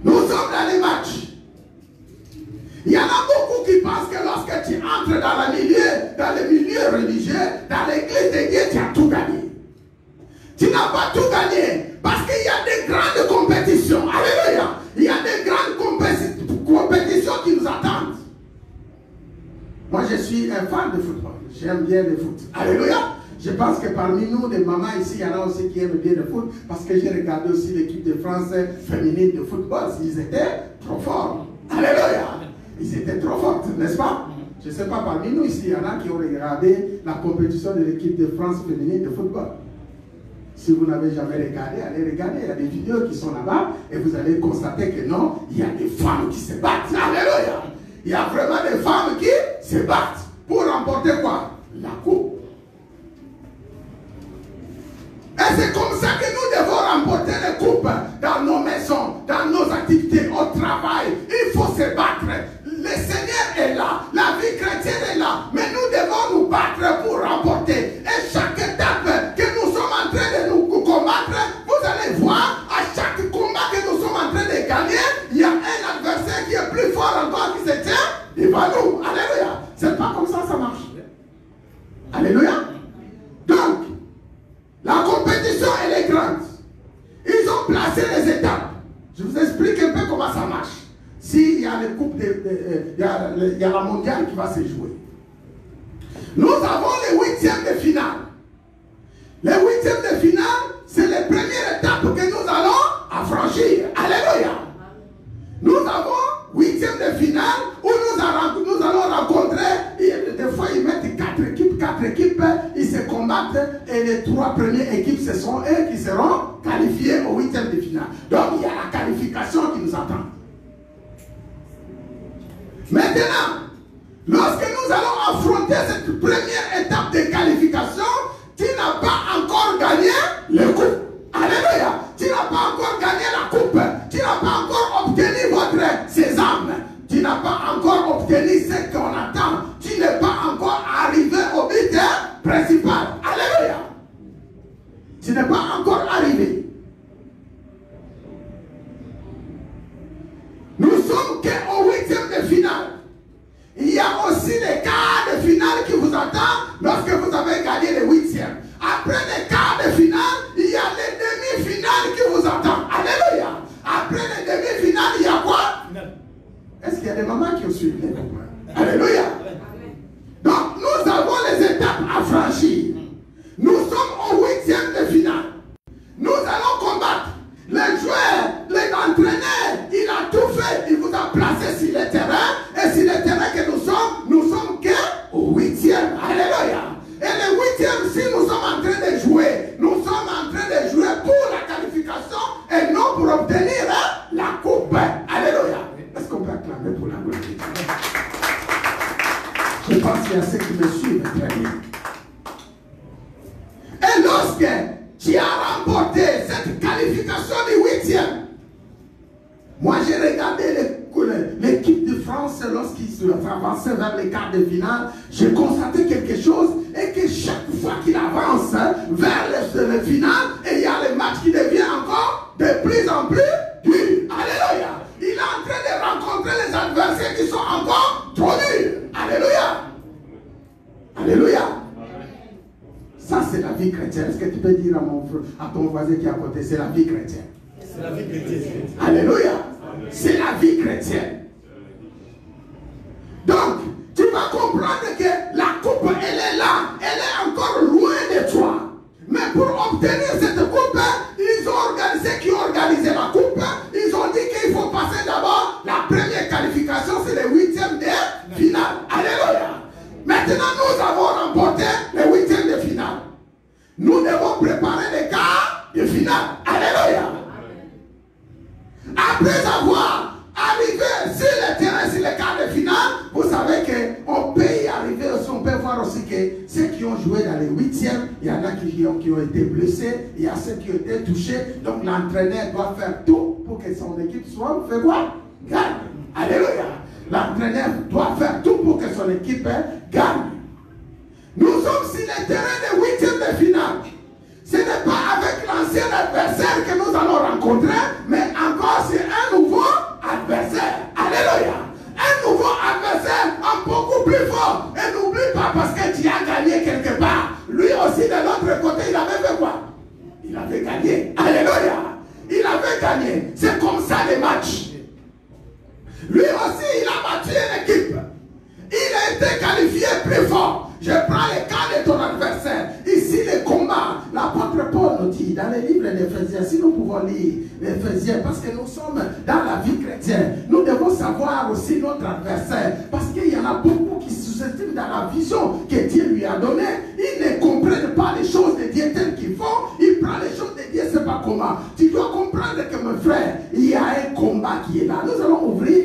S1: Nous sommes dans les matchs. Il y en a beaucoup qui pensent que lorsque tu entres dans le milieu religieux, dans l'église de Dieu, tu as tout gagné. Tu n'as pas tout gagné parce qu'il y a des grandes compétitions. Alléluia. Il y a des grandes compétitions qui nous attendent. Moi, je suis un fan de football. J'aime bien le foot. Alléluia. Je pense que parmi nous, des mamans ici, il y en a aussi qui aiment bien le foot, parce que j'ai regardé aussi l'équipe de France féminine de football. Ils étaient trop forts. Alléluia. Ils étaient trop forts, n'est-ce pas? Je ne sais pas, parmi nous ici, il y en a qui ont regardé la compétition de l'équipe de France féminine de football. Si vous n'avez jamais regardé, allez regarder. Il y a des vidéos qui sont là-bas et vous allez constater que non, il y a des femmes qui se battent. Alléluia. Il y a vraiment des femmes qui se battent pour remporter quoi? La coupe. Et c'est comme ça que nous devons remporter les coupes dans nos maisons, dans nos activités, au travail. Il faut se battre. Le Seigneur est là. La vie chrétienne est là. Mais nous devons nous battre pour remporter. Et chaque étape que nous sommes en train de nous combattre, vous allez voir, à chaque combat que nous sommes en train de gagner, il y a un adversaire qui est plus fort encore qui se tient devant nous. Alléluia. C'est pas comme ça marche. Alléluia. Donc, la compétition, elle est grande. Ils ont placé les étapes. Je vous explique un peu comment ça marche. S'il y a les coupes, il y a la mondiale qui va se jouer. Nous avons les huitièmes de finale. Les huitièmes de finale, c'est les premières étapes que nous allons affranchir. Alléluia. Nous avons huitièmes de finale où nous allons rencontrer, des fois ils mettent 4 équipes, ils se combattent et les 3 premières équipes, ce sont eux qui seront qualifiés au huitième de finale. Donc il y a la qualification qui nous attend. Maintenant, lorsque nous allons affronter cette première étape de qualification, tu n'as pas encore gagné le coupe. Alléluia. Tu n'as pas encore gagné la coupe. Tu n'as pas encore obtenu votre sésame. Tu n'as pas encore obtenu ce qu'on attend. Tu n'es pas encore arrivé au but principal. Alléluia. Tu n'es pas encore arrivé. Nous sommes qu'au huitième de finale. aussi les quarts de finale qui vous attendent lorsque vous avez gagné les 8e. Après les quarts de finale, il y a les demi-finales qui vous attendent. Alléluia. Après les demi-finales, il y a quoi? Est-ce qu'il y a des mamans qui ont suivi les copains? Alléluia. Donc, nous avons les étapes à franchir. Nous sommes au 8e de finale. Nous allons combattre. Le joueur, l'entraîneur, il a tout fait. Il vous a placé sur le terrain. Et sur le terrain que nous sommes qu'au 8e. Alléluia. Et le 8e, si nous sommes en train de jouer, nous sommes en train de jouer pour la qualification et non pour obtenir la coupe. Alléluia. Est-ce qu'on peut acclamer pour la gloire de Dieu? Je pense qu'il y a ceux qui me suivent très bien. Et lorsque tu as remporté cette qualification du 8e, moi j'ai regardé l'équipe de France lorsqu'ils se avançaient vers les quarts de finale, j'ai constaté quelque chose et que chaque fois qu'il avance vers le final, et il y a le match qui devient encore de plus en plus dur. Alléluia. Il est en train de rencontrer les adversaires qui sont encore trop durs. Alléluia. Alléluia. Ça, c'est la vie chrétienne. Est-ce que tu peux dire à ton voisin qui est à côté, c'est la vie chrétienne? C'est la vie chrétienne. Alléluia. C'est la vie chrétienne. Donc, tu vas comprendre que la coupe, elle est là. Elle est encore loin de toi. Mais pour obtenir cette coupe, ils ont organisé, qui ont organisé la coupe, ils ont dit qu'il faut passer d'abord la première qualification, c'est le 8e de finale. Alléluia. Maintenant, nous avons remporté le 8e de finale. Nous devons préparer les quarts de finale. Alléluia. Après avoir arrivé sur le terrain, sur les quarts de finale, vous savez qu'on peut y arriver aussi, on peut voir aussi que ceux qui ont joué dans les 8e, il y en a qui ont été blessés, il y a ceux qui ont été touchés. Donc l'entraîneur doit faire tout pour que son équipe soit, fait quoi? Gagne. Alléluia. L'entraîneur doit faire tout pour que son équipe gagne. Nous sommes sur le terrain des 8e de finale. Ce n'est pas avec l'ancien adversaire que nous allons rencontrer, mais encore c'est un nouveau adversaire. Alléluia. Un nouveau adversaire, beaucoup plus fort. Et n'oublie pas, parce que tu as gagné quelque part. Lui aussi, de l'autre côté, il avait fait quoi? Il avait gagné. Alléluia. Il avait gagné. C'est comme ça les matchs. Lui aussi, il a battu une équipe. Il a été qualifié plus fort. Je prends le cas de ton adversaire. Ici, le combat. L'apôtre Paul nous dit dans les livres d'Éphésiens, si nous pouvons lire l'Éphésiens, parce que nous sommes dans la vie chrétienne, nous devons savoir aussi notre adversaire. Parce qu'il y en a beaucoup qui sous-estiment dans la vision que Dieu lui a donnée. Ils ne comprennent pas les choses de Dieu telles qu'ils font. Ils prennent les choses de Dieu, c'est pas comment. Tu dois comprendre que, mon frère, il y a un combat qui est là. Nous allons ouvrir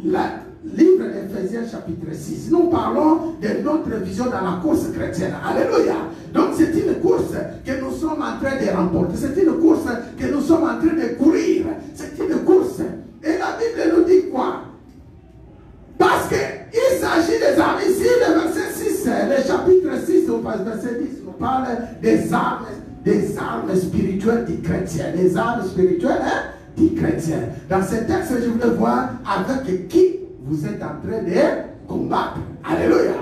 S1: la livre d'Éphésiens chapitre 6. Nous parlons de notre vision dans la course chrétienne. Alléluia. Donc c'est une course que nous sommes en train de remporter. C'est une course que nous sommes en train de courir. C'est une course. Et la Bible nous dit quoi? Parce qu'il s'agit des armes. Ici, le verset 6, le chapitre 6, au verset 10, nous parle des armes spirituelles du chrétien. Les armes spirituelles du chrétien. Dans ce texte, je voulais voir avec qui vous êtes en train de combattre. Alléluia.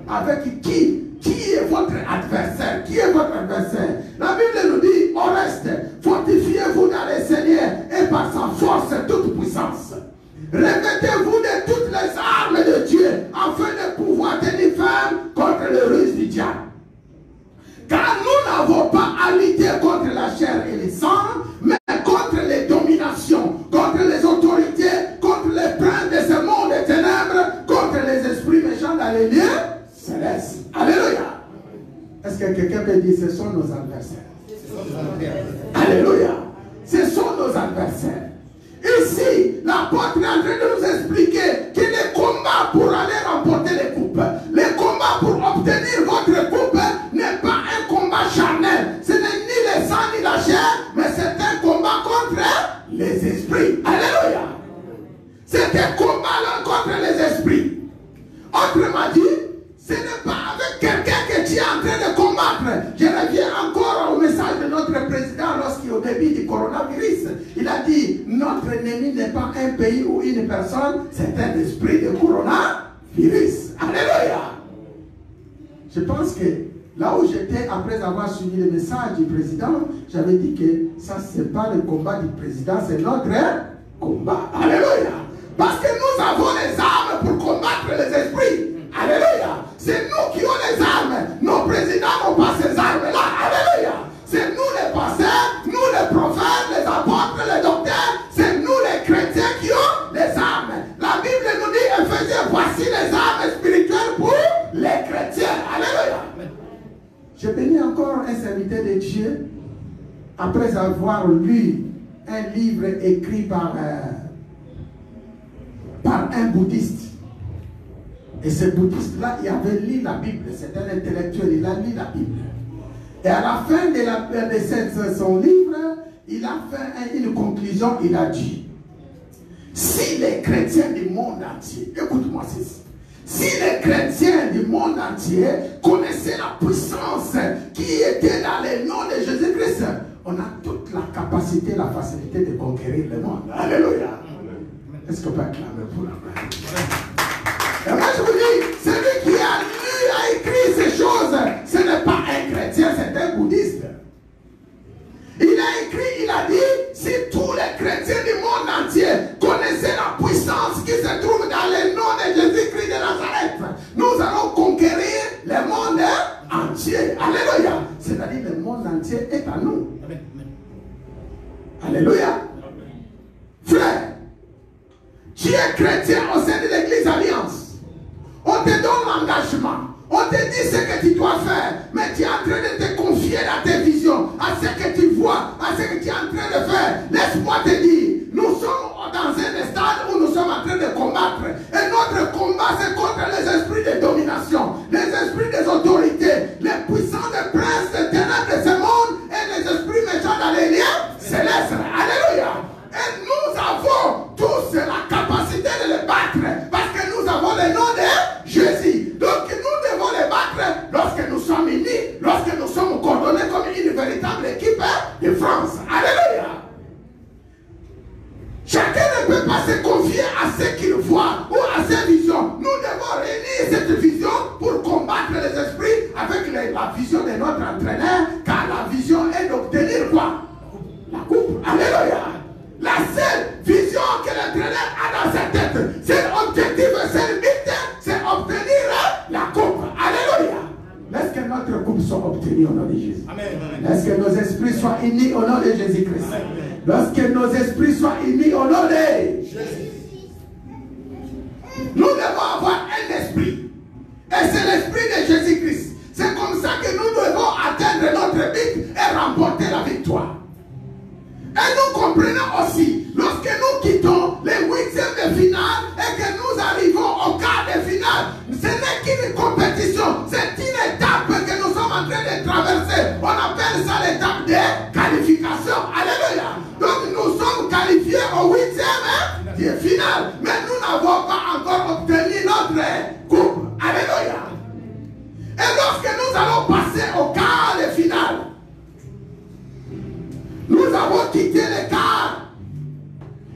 S1: Avec qui? Qui est votre adversaire? Qui est votre adversaire? La Bible nous dit, au reste, fortifiez-vous dans le Seigneur et par sa force toute puissance. Revêtez-vous de toutes les armes de Dieu afin de pouvoir tenir ferme contre le ruse du diable. Car nous n'avons pas à lutter contre la chair et le sang, mais contre les dominations, contre les autorités, contre les princes de ce monde des ténèbres, contre les esprits méchants dans les lieux célestes. Alléluia. Est-ce que quelqu'un peut dire ce sont nos adversaires? Alléluia. Ce sont nos adversaires. Ici, l'apôtre est en train de nous expliquer que les combats pour aller remporter les coupes, les combats pour obtenir votre coupe n'est pas un combat charnel. Ce n'est ni le sang ni la chair, mais c'est un combat contre les esprits. Alléluia. C'est un combat contre les esprits. Autrement dit, ce n'est pas avec quelqu'un que tu es en train de combattre. Je reviens encore au message de notre président lorsqu'au début du coronavirus, il a dit, notre ennemi n'est pas un pays ou une personne, c'est un esprit de coronavirus. Alléluia. pense que là où j'étais, après avoir suivi le message du président, j'avais dit que ça, ce n'est pas le combat du président, c'est notre combat. Alléluia. Parce que nous avons les armes pour combattre les esprits. Alléluia. C'est nous qui avons les armes. Nos présidents n'ont pas ces armes-là. Alléluia. C'est nous les pasteurs, nous les prophètes, les apôtres, les docteurs. C'est nous les chrétiens qui ont les armes. La Bible nous dit, Éphésiens, voici les armes spirituelles pour les chrétiens. Alléluia. Je bénis encore un serviteur de Dieu après avoir lu un livre écrit par un bouddhiste. Et ce bouddhiste-là, il avait lu la Bible. C'est un intellectuel, il a lu la Bible. Et à la fin de son livre, il a fait une conclusion, il a dit, si les chrétiens du monde entier, écoute-moi ceci, si les chrétiens du monde entier connaissaient la puissance qui était dans le nom de Jésus-Christ, on a toute la capacité, la facilité de conquérir le monde. Alléluia. Est-ce qu'on peut acclamer pour la main? Et moi je vous dis, celui qui a lu, a écrit ces choses, ce n'est pas un chrétien, c'est un bouddhiste. Il a écrit, il a dit, si tous les chrétiens du monde entier connaissaient la puissance qui se trouve dans le nom de Jésus-Christ de Nazareth, nous allons conquérir le monde entier. Alléluia. C'est-à-dire le monde entier est à nous. Amen. Alléluia. Frère, tu es chrétien au sein de l'église Alliance. On te donne l'engagement. On te dit ce que tu dois faire. Mais tu es en train de te confier à tes visions, à ce que tu vois, à ce que tu es en train de faire. Laisse-moi te dire, nous sommes dans un stade où nous sommes en train de combattre. Et notre combat, c'est contre les esprits de domination, les esprits des autorités, les puissants des princes des ténèbres de ce monde et les esprits méchants dans les lieux célestes. Alléluia. Et nous avons tous la capacité de les battre parce que nous avons le nom de Jésus. Donc nous devons les battre lorsque nous sommes unis, lorsque nous sommes coordonnés comme une véritable équipe de France. Alléluia. Chacun ne peut pas se confier à ce qu'il voit ou à ses visions. Nous devons réunir cette vision pour combattre les esprits avec la vision de notre entraîneur, car la vision est d'obtenir quoi? La coupe. Alléluia. La seule vision que l'entraîneur a dans sa tête, c'est l'objectif, c'est le but, c'est obtenir la coupe. Alléluia. Laisse que notre coupe soit obtenue au nom de Jésus. Amen. Laisse que nos esprits soient unis au nom de Jésus-Christ. Lorsque nos esprits soient unis au nom de Jésus. Nous devons avoir un esprit. Et c'est l'esprit de Jésus-Christ. C'est comme ça que nous devons atteindre notre but et remporter la victoire. Et nous comprenons aussi, lorsque nous quittons les huitièmes de finale et que nous arrivons au quart de finale, ce n'est qu'une compétition, c'est une étape que nous sommes en train de traverser. On appelle ça l'étape de qualification. Alléluia. Donc nous sommes qualifiés au huitième de finale, mais nous n'avons pas encore obtenu notre coupe. Alléluia. Et lorsque nous allons passer au quart de finale, nous avons quitté les quarts,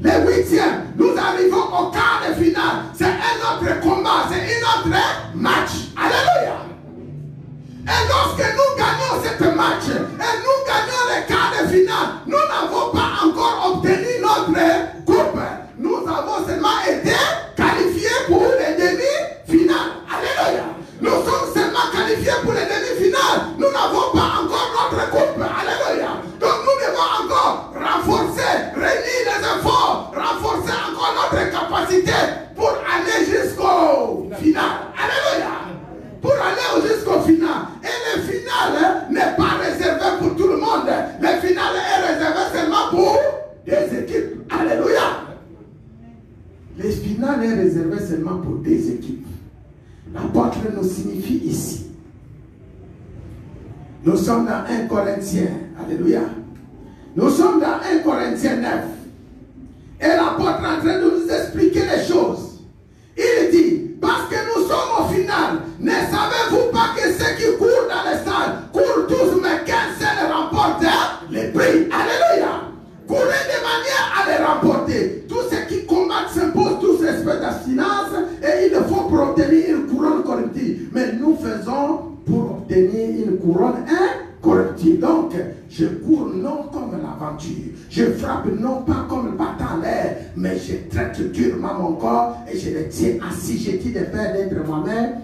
S1: les huitièmes, nous arrivons au quart de finale. C'est un autre combat, c'est un autre match. Alléluia. Et lorsque nous gagnons ce match, et nous gagnons les quarts de finale, nous n'avons pas encore obtenu notre coupe. Nous avons seulement été qualifiés pour les demi-finales. Alléluia. Nous sommes seulement qualifiés pour les demi-finales. Nous n'avons pas encore notre coupe. Alléluia. Donc nous devons encore renforcer, réunir les efforts, renforcer encore notre capacité pour aller jusqu'au final. Alléluia. Pour aller jusqu'au final. Et le final n'est pas réservé pour tout le monde. Le final est réservé seulement pour des équipes. Alléluia. Le final est réservé seulement pour des équipes. L'apôtre nous signifie ici. Nous sommes dans 1 Corinthiens. Alléluia. Nous sommes dans 1 Corinthiens 9. Et l'apôtre est en train de nous expliquer les choses. Il dit, parce que nous sommes au final, ne savez-vous pas que ceux qui courent dans les salles courent tous, mais qu'un seul remporte les prix. Alléluia. Courez de manière à les remporter. Tous ceux qui combattent s'imposent tous respect d'abstinence et il faut pour obtenir une couronne corrective. Mais nous faisons pour incorruptible. Donc, je cours non comme l'aventure. Je frappe non pas comme le battant en l'air, mais je traite durement mon corps et je le tiens assis. J'ai dit de faire d'être moi-même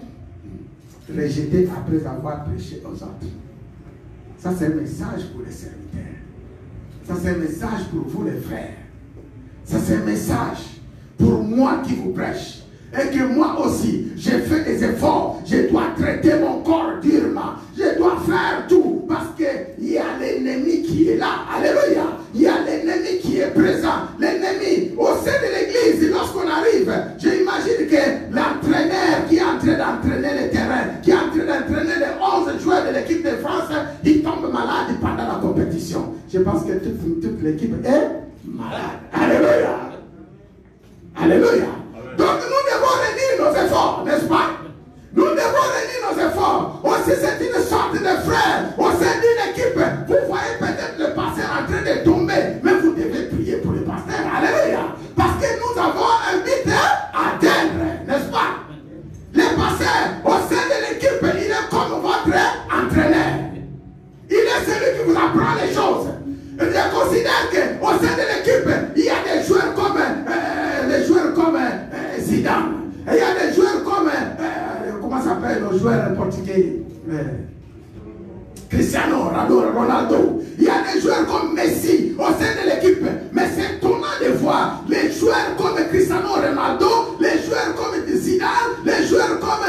S1: rejeté après avoir prêché aux autres. Ça, c'est un message pour les serviteurs. Ça, c'est un message pour vous, les frères. Ça, c'est un message pour moi qui vous prêche. Et que moi aussi, j'ai fait des efforts. Je dois traiter mon corps durement. Je dois faire tout. Parce qu'il y a l'ennemi qui est là. Alléluia. Il y a l'ennemi qui est présent. L'ennemi au sein de l'église, lorsqu'on arrive, j'imagine que l'entraîneur qui est en train d'entraîner le terrain, qui est en train d'entraîner les 11 joueurs de l'équipe de France, il tombe malade pendant la compétition. Je pense que toute l'équipe est malade. Alléluia. Alléluia. Donc nous devons réunir nos efforts, n'est-ce pas? Nous devons réunir nos efforts. Aussi c'est une sorte de frère au sein d'une équipe. Vous voyez peut-être le pasteur en train de tomber, mais vous devez prier pour le pasteur. Alléluia. Parce que nous avons un but à atteindre, n'est-ce pas? Le pasteur au sein de l'équipe, il est comme votre entraîneur. Il est celui qui vous apprend les choses. Et je considère qu'au sein de l'équipe, il y a des joueurs comme Zidane. Et il y a des joueurs comme, comment s'appelle le joueur portugais, Cristiano Ronaldo. Il y a des joueurs comme Messi au sein de l'équipe. Mais c'est étonnant de voir les joueurs comme Cristiano Ronaldo, les joueurs comme Zidane, les joueurs comme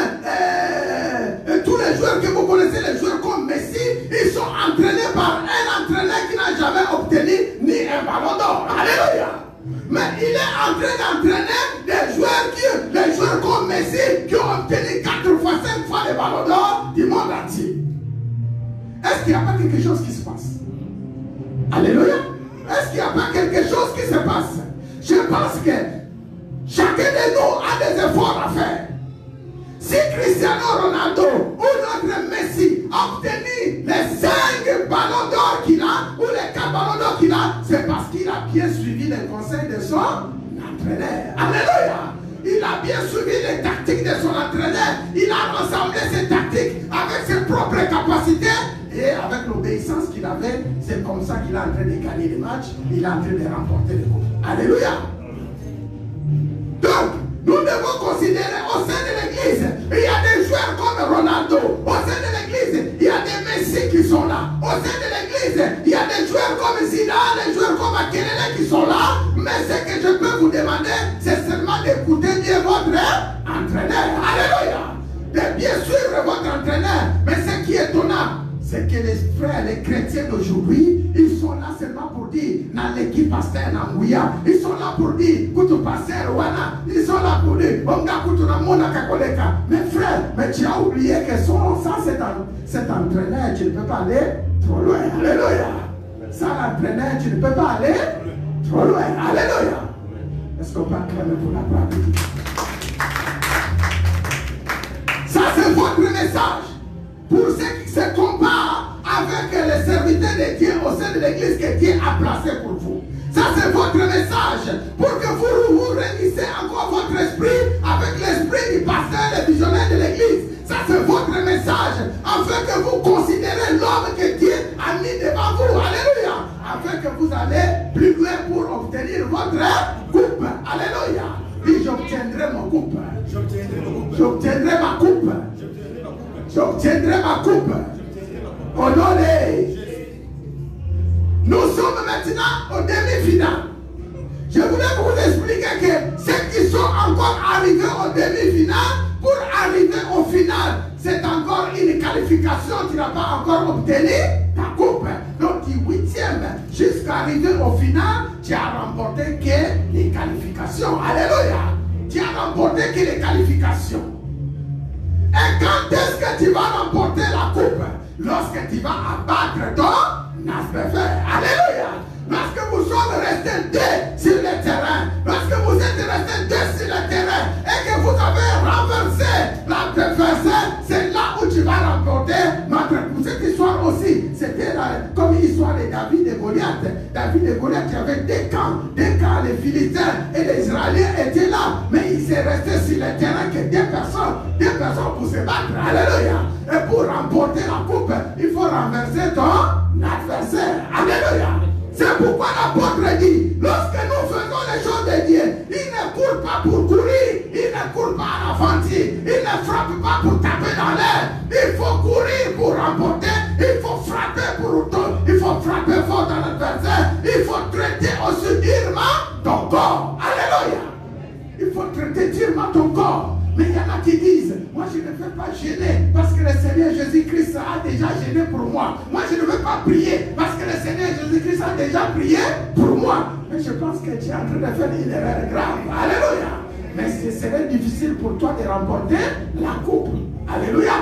S1: tous les joueurs que vous connaissez, les joueurs comme Messi, ils sont entraînés par un entraîneur qui n'a jamais obtenu ni un ballon d'or. Alléluia. Mais il est en train d'entraîner des joueurs comme Messi qui ont obtenu 4 fois, 5 fois les ballons d'or du monde entier. Est-ce qu'il n'y a pas quelque chose qui se passe? Alléluia. Est-ce qu'il n'y a pas quelque chose qui se passe? Je pense que chacun de nous a des efforts à faire. Si Cristiano Ronaldo ou notre Messi a obtenu les 5 ballons d'or qu'il a, ou les 4 ballons d'or qu'il a, c'est parce qu'il a bien suivi les conseils de son entraîneur. Alléluia. Il a bien suivi les tactiques de son entraîneur. Il a rassemblé ses tactiques avec ses propres capacités et avec l'obéissance qu'il avait. C'est comme ça qu'il est en train de gagner les matchs. Il est en train de remporter les coups. Alléluia. Donc, nous devons considérer au sein de l'église, il y a des joueurs comme Ronaldo. Au sein de l'église, il y a des Messi qui sont là. Au sein de l'église, il y a des joueurs comme Zidane, des joueurs comme Akelele qui sont là. Mais ce que je peux vous demander, c'est seulement d'écouter bien votre entraîneur. Alléluia. De bien suivre votre entraîneur. Mais ce qui est étonnant, c'est que les frères, les chrétiens d'aujourd'hui, ils sont là seulement pour dire, dans l'équipe pasteur Namouya, ils sont là pour dire, Koutou pasteur Wana, ils sont là pour dire, Onga Koutou Namona Kakoleka. Mais frère, mais tu as oublié que ça, cet entraîneur, tu ne peux pas aller trop loin. Alléluia. Ça, l'entraîneur, tu ne peux pas aller trop loin. Alléluia. Est-ce qu'on peut acclamer pour la pratique? Ça, c'est votre message. Pour ceux qui se comparent avec les serviteurs de Dieu au sein de l'église que Dieu a placé pour vous. Ça, c'est votre message. Pour que vous réunissez encore votre esprit avec l'esprit du pasteur, le visionnaire de l'église. Ça, c'est votre message. Afin que vous considérez l'homme que Dieu a mis devant vous. Alléluia. Afin que vous allez plus loin pour obtenir votre coupe. Alléluia. Puis j'obtiendrai mon coupe. J'obtiendrai ma coupe. J'obtiendrai ma coupe. Au nom de... Nous sommes maintenant au demi-finale. Je voulais vous expliquer que ceux qui sont encore arrivés au demi-finale, pour arriver au final, c'est encore une qualification. Tu n'as pas encore obtenu ta coupe. Donc du 8e jusqu'à arriver au final, tu as remporté que les qualifications. Alléluia. Tu as remporté que les qualifications. Et quand est-ce que tu vas remporter la coupe? Lorsque tu vas abattre ton adversaire. Alléluia. Lorsque vous sommes restés 2 sur le terrain. Lorsque vous êtes restés 2 sur le terrain. Et que vous avez renversé l'adversaire. C'est là où tu vas remporter notre coupe. Cette histoire aussi, c'était comme l'histoire de David et Goliath. David et Goliath, il y avait 2 camps. 2 camps, les Philistins et les Israéliens étaient là. Mais il s'est resté sur le terrain que 2 personnes pour se battre. Alléluia. Et pour remporter la coupe, il faut renverser ton adversaire. Alléluia. C'est pourquoi l'apôtre dit, lorsque nous faisons les choses de Dieu, il ne court pas pour courir, il ne court pas à l'aventure, il ne frappe pas pour taper dans l'air. Il faut courir pour remporter, il faut frapper pour autant, il faut frapper fort dans l'adversaire, il faut traiter aussi durement ton corps. Alléluia. Il faut traiter durement ton corps. Mais il y en a qui disent, moi je ne vais pas gêner parce que le Seigneur Jésus-Christ a déjà gêné pour moi. Moi je ne vais pas prier parce que le Seigneur Jésus-Christ a déjà prié pour moi. Mais je pense que tu es en train de faire une erreur grave. Alléluia. Mais ce serait difficile pour toi de remporter la coupe. Alléluia.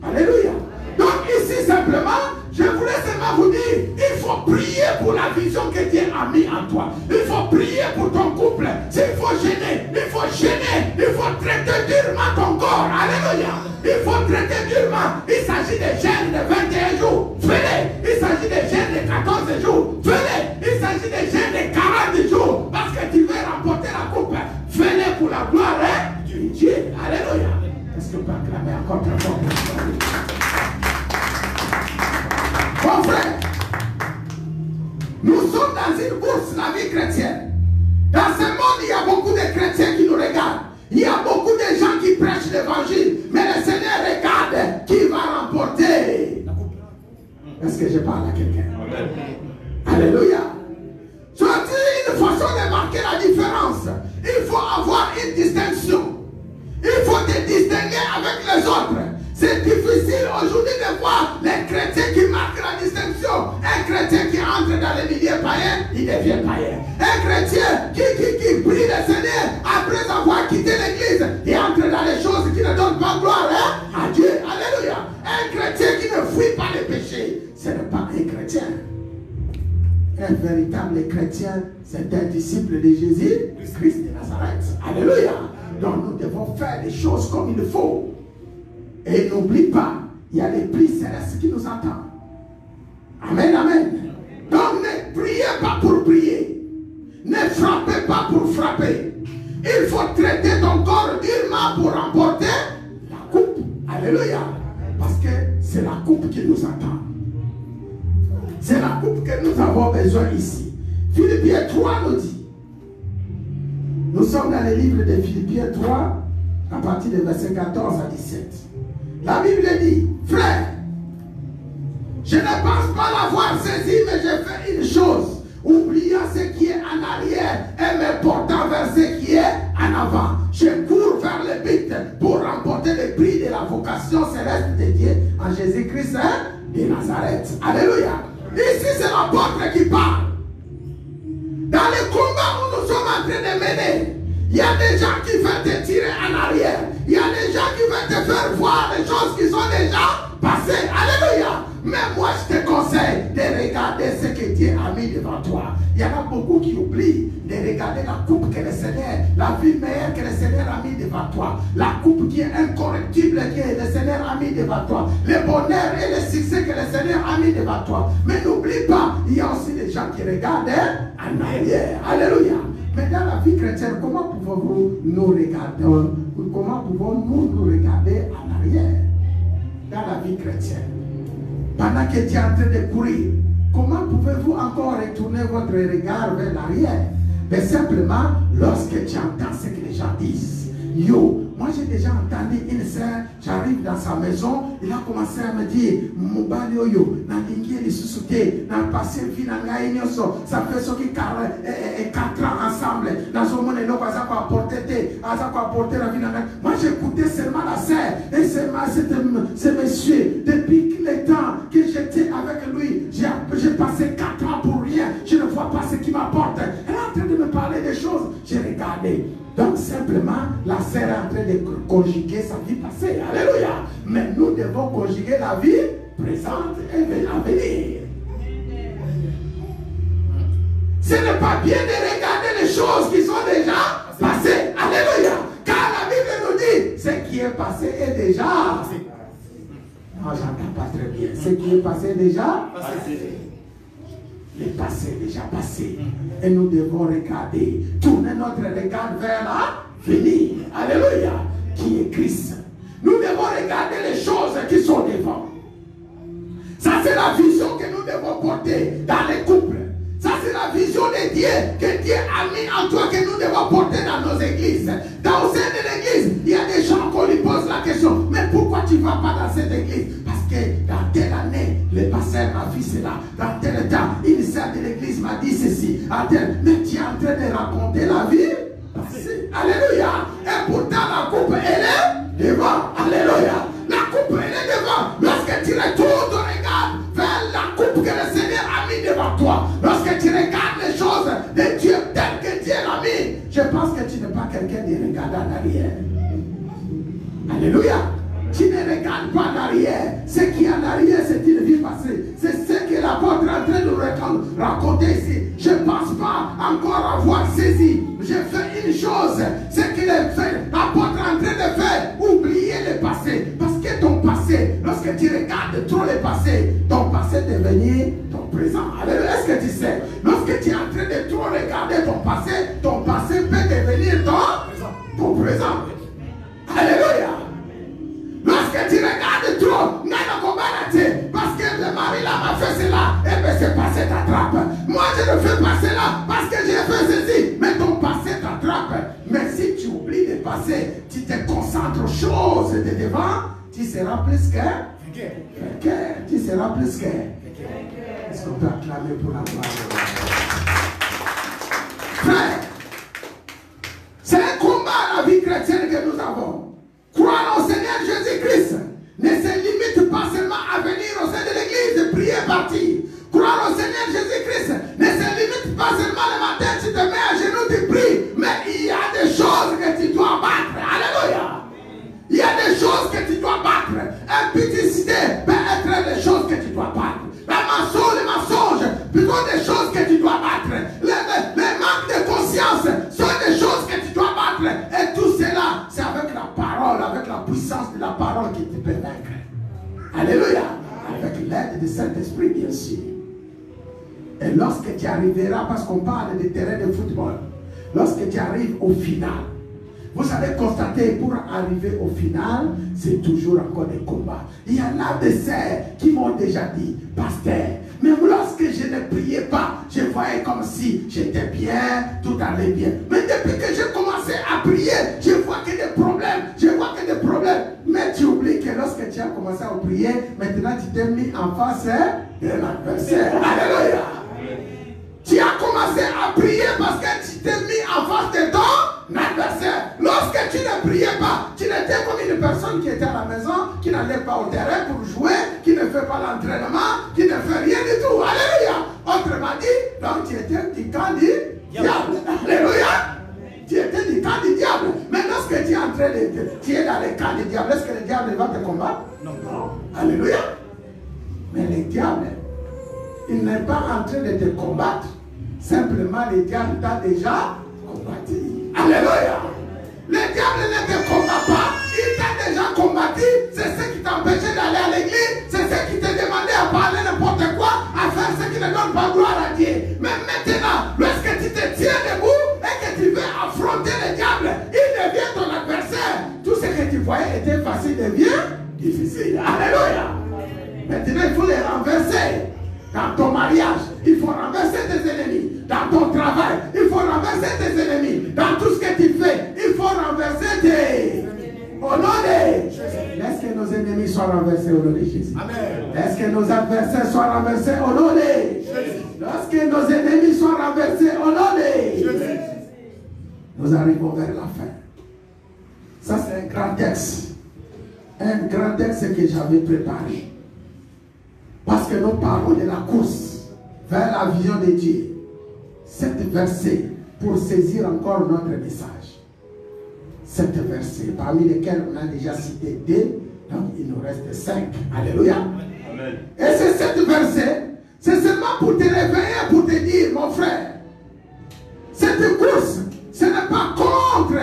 S1: Alléluia. Donc ici simplement, je voulais seulement vous dire, il faut prier pour la vision que Dieu a mis en toi. Il faut prier pour ton couple. S'il faut gêner, il faut gêner. Il faut traiter durement ton corps. Alléluia. Il faut traiter durement. Il s'agit des jeûnes de 21 jours. Fais-les. Il s'agit des jeûnes de 14 jours. Fais-les. Il s'agit des jeûnes de 40 jours. Parce que tu veux remporter la coupe. Fais-les pour la gloire du Dieu. Alléluia. Est-ce que vous pouvez acclamer encore très fort? Mon frère, nous sommes dans une course, la vie chrétienne. Dans ce monde, il y a beaucoup de chrétiens qui nous regardent. Il y a beaucoup de gens qui prêchent l'évangile. Mais le Seigneur regarde qui va remporter. Est-ce que je parle à quelqu'un? Alléluia. Je dis une façon de marquer la différence. Il faut avoir une distinction. Il faut te distinguer avec les autres. C'est difficile aujourd'hui de voir les chrétiens qui marquent la distinction. Un chrétien qui entre dans les milieux païens, il devient païen. Un chrétien qui prie le Seigneur après avoir quitté l'église, il entre dans les choses qui ne donnent pas gloire à Dieu. Alléluia. Un chrétien qui ne fuit pas les péchés, ce n'est pas un chrétien. Un véritable chrétien, c'est un disciple de Jésus, Christ de Nazareth. Alléluia. Donc nous devons faire les choses comme il faut. Et n'oublie pas, il y a les prix célestes qui nous attendent. Amen, amen. Donc ne priez pas pour prier. Ne frappez pas pour frapper. Il faut traiter ton corps durement pour remporter la coupe. Alléluia. Parce que c'est la coupe qui nous attend. C'est la coupe que nous avons besoin ici. Philippiens 3 nous dit. Nous sommes dans le livre de Philippiens 3 à partir du verset 14 à 17. La Bible dit, frère, je ne pense pas l'avoir saisi, mais j'ai fait une chose, oubliant ce qui est en arrière et me portant vers ce qui est en avant. Je cours vers le but pour remporter le prix de la vocation céleste de Dieu en Jésus-Christ de Nazareth. Alléluia. Ici, c'est l'apôtre qui parle. Dans le combat où nous sommes en train de mener, il y a des gens qui veulent te tirer en arrière. Il y a des gens qui veulent te faire voir les choses qui sont déjà passées. Alléluia. Mais moi, je te conseille de regarder ce que Dieu a mis devant toi. Il y en a beaucoup qui oublient de regarder la coupe que le Seigneur, la vie meilleure que le Seigneur a mis devant toi. La coupe qui est incorruptible que le Seigneur a mis devant toi. Le bonheur et le succès que le Seigneur a mis devant toi. Mais n'oublie pas, il y a aussi des gens qui regardent en arrière. Alléluia. Mais dans la vie chrétienne, comment pouvons-vous nous regarder? Comment pouvons-nous nous regarder en arrière? Dans la vie chrétienne. Pendant que tu es en train de courir, comment pouvez-vous encore retourner votre regard vers l'arrière? Mais simplement, lorsque tu entends ce que les gens disent. Yo, moi j'ai déjà entendu une sœur, j'arrive dans sa maison, il a commencé à me dire, Mobali yo, Nandingi et Susute, dans le passé, ça fait ce qui 4 ans ensemble, dans ce monde, nous avons apporté la vie. Moi j'écoutais seulement la sœur, et c'est monsieur, depuis le temps que j'étais avec lui, j'ai passé 4 ans pour rien, je ne vois pas ce qui m'apporte. Elle est en train de me parler des choses, j'ai regardé. Donc simplement, la sœur est en train de conjuguer sa vie passée. Alléluia. Mais nous devons conjuguer la vie présente et à venir. Ce n'est pas bien de regarder les choses qui sont déjà passées. Alléluia. Car la Bible nous dit, ce qui est passé est déjà... Non, j'entends pas très bien. Ce qui est passé est déjà... Le passé est déjà passé. Et nous devons regarder, tourner notre regard vers l'avenir. Alléluia. Qui est Christ. Nous devons regarder les choses qui sont devant. Ça c'est la vision que nous devons porter dans les couples. Ça, c'est la vision de Dieu que Dieu a mis en toi, que nous devons porter dans nos églises. Dans le sein de l'église, il y a des gens qu'on lui pose la question, mais pourquoi tu ne vas pas dans cette église? Parce que dans telle année, le pasteur m'a fait cela. Dans tel temps, l'initiateur de l'église m'a dit ceci. Mais tu es en train de raconter la vie passée. Alléluia. Et pourtant, la coupe, elle est devant. Alléluia. La coupe, elle est devant. Lorsque tu retournes ton regard vers la coupe que le Seigneur a mis devant toi, lorsque tu regardes les choses de Dieu telles que Dieu l'a mis, je pense que tu n'es pas quelqu'un de regarder en arrière. Alléluia. Tu ne regardes pas en arrière. Ce qui est en arrière, c'est une vie passée. C'est ce que l'apôtre est en train de nous raconter ici. Je ne pense pas encore avoir saisi. J'ai fait une chose. Ce que l'apôtre est en train de faire, oublier le passé. Parce que ton passé, lorsque tu regardes trop le passé, ton passé devient ton présent. Alléluia. Est-ce que tu sais? Lorsque tu es en train de trop regarder ton passé peut devenir ton présent. Alléluia. Lorsque tu regardes trop, parce que le mari là m'a fait cela, et bien c'est passé t'attrape. Moi je ne fais pas cela parce que j'ai fait ceci, mais ton passé t'attrape. Mais si tu oublies le passé, tu te concentres aux choses de devant, tu seras plus que tu seras plus que. Est-ce qu'on peut acclamer pour la gloire de Dieu? Frère, c'est un combat la vie chrétienne que nous avons. Croire au Seigneur Jésus-Christ ne se limite pas seulement à venir au sein de l'église et prier et partir. Croire au Seigneur Jésus-Christ ne se limite pas seulement le matin, tu te mets à genoux, tu pries, mais il y a des choses que tu dois battre. Alléluia. Il y a des choses que tu dois battre. Impudicité peut être des choses que tu dois battre. Le mensonge, plutôt des choses que tu dois battre. Les manques de conscience sont des choses que tu dois battre. Et tout cela, c'est avec la parole, avec la puissance de la parole qui te peut vaincre. Alléluia. Avec l'aide du Saint-Esprit, bien sûr. Et lorsque tu arriveras, parce qu'on parle des terrains de football, lorsque tu arrives au final, vous allez constater, pour arriver au final, c'est toujours encore des combats. Il y en a des sœurs qui m'ont déjà dit, pasteur, même lorsque je ne priais pas, je voyais comme si j'étais bien, tout allait bien. Mais depuis que j'ai commencé à prier, je vois que des problèmes, Mais tu oublies que lorsque tu as commencé à prier, maintenant tu t'es mis en face de l'adversaire. Alléluia. Tu as commencé à prier parce que tu t'es mis en face de ton adversaire. Lorsque tu ne priais pas, tu n'étais comme une personne qui était à la maison, qui n'allait pas au terrain pour jouer, qui ne fait pas l'entraînement, qui ne fait rien du tout. Alléluia. Autrement dit, donc tu étais du camp du diable. Alléluia. Tu étais du camp du diable. Mais lorsque tu es en train tu es dans le camp du diable, est-ce que le diable va te combattre? Non. Alléluia. Mais le diable, il n'est pas en train de te combattre. Simplement, le diable t'a déjà combattu. Alléluia. Le diable ne te combat pas. Il t'a déjà combattu. C'est ce qui t'empêchait d'aller à l'église. C'est ce qui te demandait à parler n'importe quoi, à faire ce qui ne donne pas gloire à Dieu. Mais maintenant, lorsque tu te tiens debout et que tu veux affronter le diable, il devient ton adversaire. Tout ce que tu voyais était facile devient difficile. Alléluia. Maintenant, il faut les renverser. Dans ton mariage, il faut renverser tes ennemis. Dans ton travail, il faut renverser tes ennemis. Dans tout ce que tu fais, il faut renverser tes ennemis. Au nom de Jésus. Laisse que nos ennemis soient renversés au nom de Jésus. Amen. Laisse que nos adversaires soient renversés au nom de Jésus. Lorsque nos ennemis soient renversés au nom de Jésus. Nous arrivons vers la fin. Ça, c'est un grand texte. Un grand texte que j'avais préparé. Parce que nous parlons de la course vers la vision de Dieu. 7 versets pour saisir encore notre message. 7 versets, parmi lesquels on a déjà cité 2, donc il nous reste 5. Alléluia. Amen. Et ces 7 versets, c'est seulement pour te réveiller, pour te dire, mon frère, cette course, ce n'est pas contre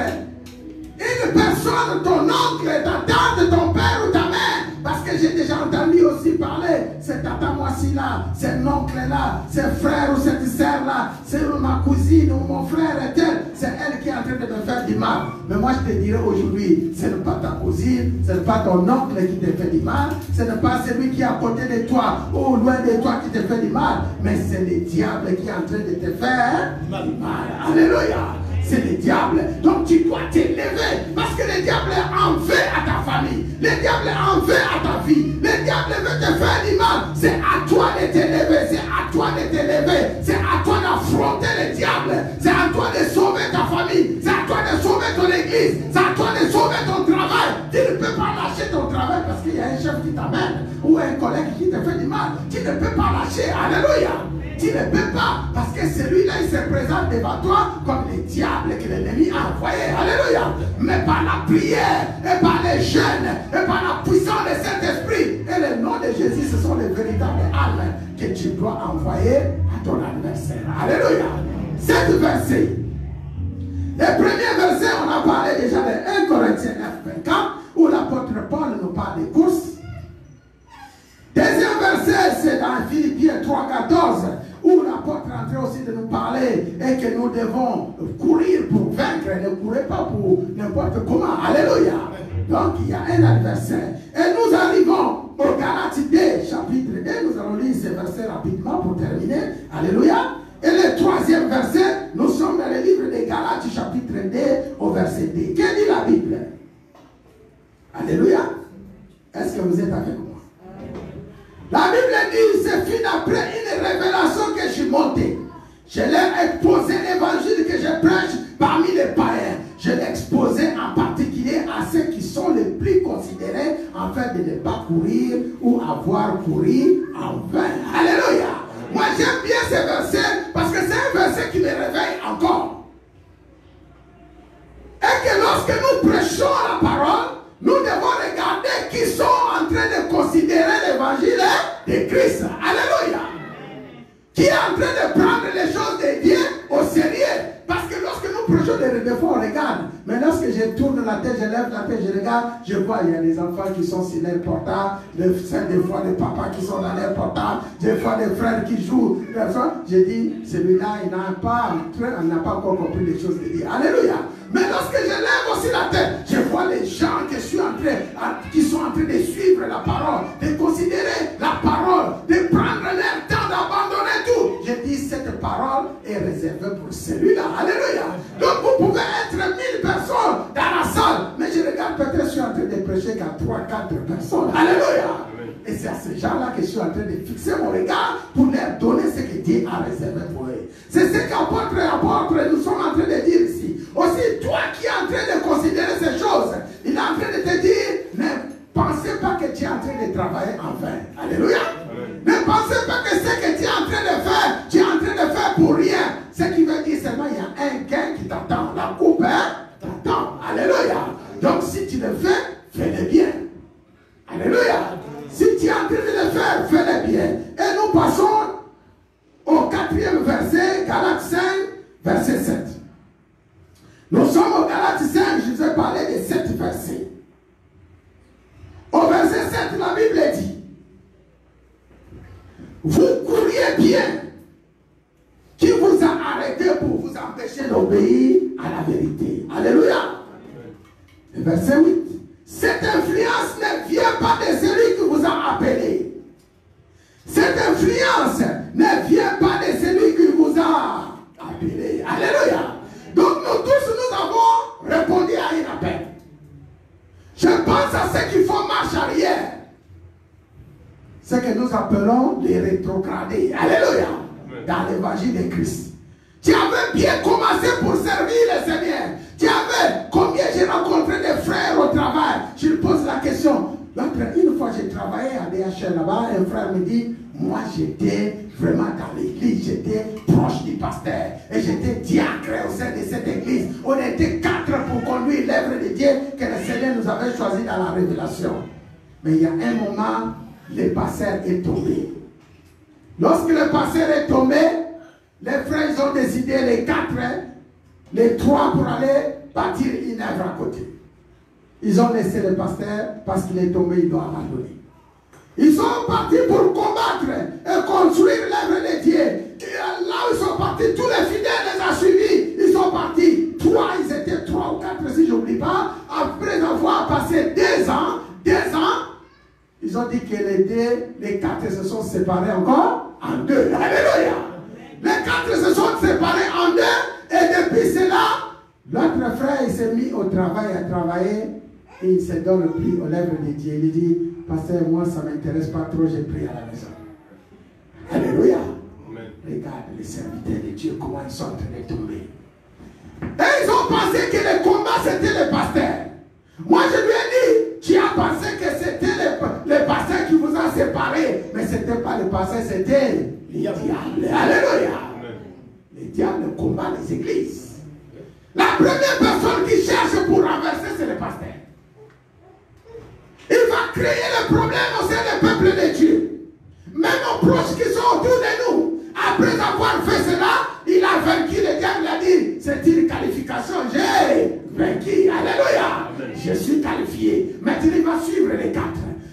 S1: une personne, ton oncle, ta tante, ton père ou ta mère. Parce que j'ai déjà entendu aussi parler, c'est tata moi fois-ci là, c'est l'oncle là, c'est frère ou cette sœur là, c'est ma cousine ou mon frère est tel, c'est elle qui est en train de me faire du mal. Mais moi je te dirais aujourd'hui, ce n'est pas ta cousine, ce n'est pas ton oncle qui te fait du mal, ce n'est pas celui qui est à côté de toi ou loin de toi qui te fait du mal, mais c'est le diable qui est en train de te faire du mal. Alléluia. C'est le diable. Donc tu dois t'élever parce que le diable en veut à ta famille. Le diable en veut à ta vie. Le diable veut te faire du mal. C'est à toi de t'élever. C'est à toi de t'élever. C'est à toi d'affronter le diable. C'est à toi de sauver ta famille. C'est à toi de sauver ton église. C'est à toi de sauver ton travail. Tu ne peux pas lâcher ton travail parce qu'il y a un chef qui t'amène ou un collègue qui te fait du mal. Tu ne peux pas lâcher. Alléluia. Tu ne peux pas, parce que celui-là, il se présente devant toi comme le diable que l'ennemi a envoyé. Alléluia. Mais par la prière, et par les jeûnes, et par la puissance du Saint-Esprit, et le nom de Jésus, ce sont les véritables armes que tu dois envoyer à ton adversaire. Alléluia. 7 versets. Le premier verset, on a parlé déjà de 1 Corinthiens 9, 24, où l'apôtre Paul nous parle des courses. Deuxième verset, c'est dans Philippiens 3, 14, où l'apôtre est en train aussi de nous parler et que nous devons courir pour vaincre, ne courez pas pour n'importe comment. Alléluia. Donc il y a un adversaire. Et nous arrivons au Galates 2, chapitre 2. Nous allons lire ces versets rapidement pour terminer. Alléluia. Et le troisième verset, nous sommes dans le livre des Galates, chapitre 2, au verset 2. Que dit la Bible? Alléluia. Est-ce que vous êtes avec moi? La Bible dit, c'est fini après une révélation que je suis monté. Je l'ai exposé l'évangile que je prêche parmi les païens. Je l'ai exposé en particulier à ceux qui sont les plus considérés afin de ne pas courir ou avoir couru en vain. Alléluia. Moi j'aime bien ces versets parce que c'est un verset qui me réveille encore. Et que lorsque nous prêchons la parole, nous devons regarder qui sont en train de considérer l'évangile de Christ. Alléluia. Qui est en train de prendre les choses de Dieu au sérieux. Parce que lorsque nous prêchons des fois, on regarde. Mais lorsque je tourne la tête, je lève la tête, je regarde, je vois, il y a des enfants qui sont sur leur portable, des fois des papas qui sont dans leur portable, des fois des frères qui jouent. Je dis, celui-là, il n'a pas encore compris les choses de Dieu. Alléluia. Mais lorsque je lève aussi la tête, je vois les gens qui sont en train de suivre la parole, de considérer la parole, de prendre leur temps, d'abandonner tout. Je dis, cette parole est réservée pour celui-là. Alléluia. Donc vous pouvez être 1000 personnes dans la salle, mais je regarde peut-être, je suis en train de prêcher qu'à 3-4 personnes. Alléluia. Et c'est à ces gens-là que je suis en train de fixer mon regard pour leur donner ce que Dieu a réservé pour eux. C'est ce qu'apôtre et apôtre, nous sommes en train de dire ici. Aussi, toi qui es en train de considérer ces choses, il est en train de te dire, ne pensez pas que tu es en train de travailler en vain. Alléluia. Ne pensez pas que ce que tu es en train de faire, tu es en train de faire pour rien. Ce qui veut dire seulement il y a un gain qui t'attend. La coupe t'attend. Alléluia. Donc si tu le fais, fais-le bien. Alléluia. Si tu es en train de le faire, fais-le bien. Et nous passons au 4e verset, Galates 5, verset 7. Nous sommes au Galates 5, je vous ai parlé de 7 versets. Au verset 7, la Bible dit, vous couriez bien, qui vous a arrêté pour vous empêcher d'obéir à la vérité. Alléluia. Le verset 8. Cette influence ne vient pas de celui qui vous a appelé. Cette influence ne vient pas de celui qui vous a appelé. Alléluia. Donc nous tous, nous avons répondu à un appel. Je pense à ceux qui font marche arrière. Ce que nous appelons les rétrogradés. Alléluia. Dans l'évangile de Christ. Tu avais bien commencé pour servir le Seigneur. Tu avais, combien j'ai rencontré des frères au travail. Je lui pose la question. Une fois j'ai travaillé à DHL là-bas, un frère me dit, moi j'étais vraiment dans l'église, j'étais proche du pasteur et j'étais diacre au sein de cette église. On était 4 pour conduire l'œuvre de Dieu que le Seigneur nous avait choisi dans la révélation. Mais il y a un moment, le pasteur est tombé. Lorsque le pasteur est tombé, les frères ils ont décidé, les 4, les 3 pour aller bâtir une œuvre à côté. Ils ont laissé le pasteur parce qu'il est tombé, il doit abandonner. Ils sont partis pour combattre et construire l'œuvre de Dieu. Et là où ils sont partis, tous les fidèles les ont suivis. Ils sont partis. Ils étaient 3 ou 4, si je n'oublie pas. Après avoir passé 2 ans, ils ont dit que les 4 se sont séparés encore en 2. Alléluia. Les 4 se sont séparés en 2. Et depuis cela, l'autre frère, il s'est mis au travail à travailler. Et il ne se donne plus aux lèvres de Dieu. Il dit, pasteur, moi, ça ne m'intéresse pas trop, j'ai pris à la maison. Alléluia. Amen. Regarde les serviteurs de Dieu, comment ils sont en train de tomber. Et ils ont pensé que le combat, c'était le pasteur. Moi, je lui ai dit, tu as pensé que c'était le pasteur qui vous a séparés. Mais ce n'était pas le pasteur, c'était le diable. Alléluia. Amen. Le diable combat les églises. La première personne qui cherche pour renverser, c'est le pasteur. Il va créer le problème au sein du peuple de Dieu. Même aux proches qui sont autour de nous. Après avoir fait cela, il a vaincu le diable. Il a dit, c'est une qualification. J'ai vaincu. Alléluia. Amen. Je suis qualifié. Maintenant, il va suivre les 4.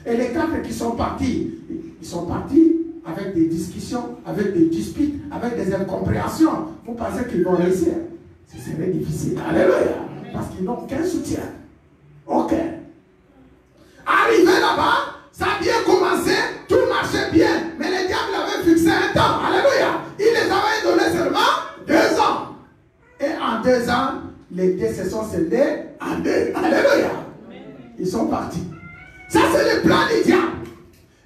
S1: Et les 4 qui sont partis, ils sont partis avec des discussions, avec des disputes, avec des incompréhensions. Vous pensez qu'ils vont réussir? Ce serait difficile. Alléluia. Parce qu'ils n'ont qu'un soutien. Ok. Arrivé là-bas, ça a bien commencé, tout marchait bien, mais le diable avait fixé un temps. Alléluia. Il les avait donné seulement 2 ans. Et en 2 ans, les 2 se sont scellés en 2. Alléluia. Ils sont partis. Ça, c'est le plan du diable.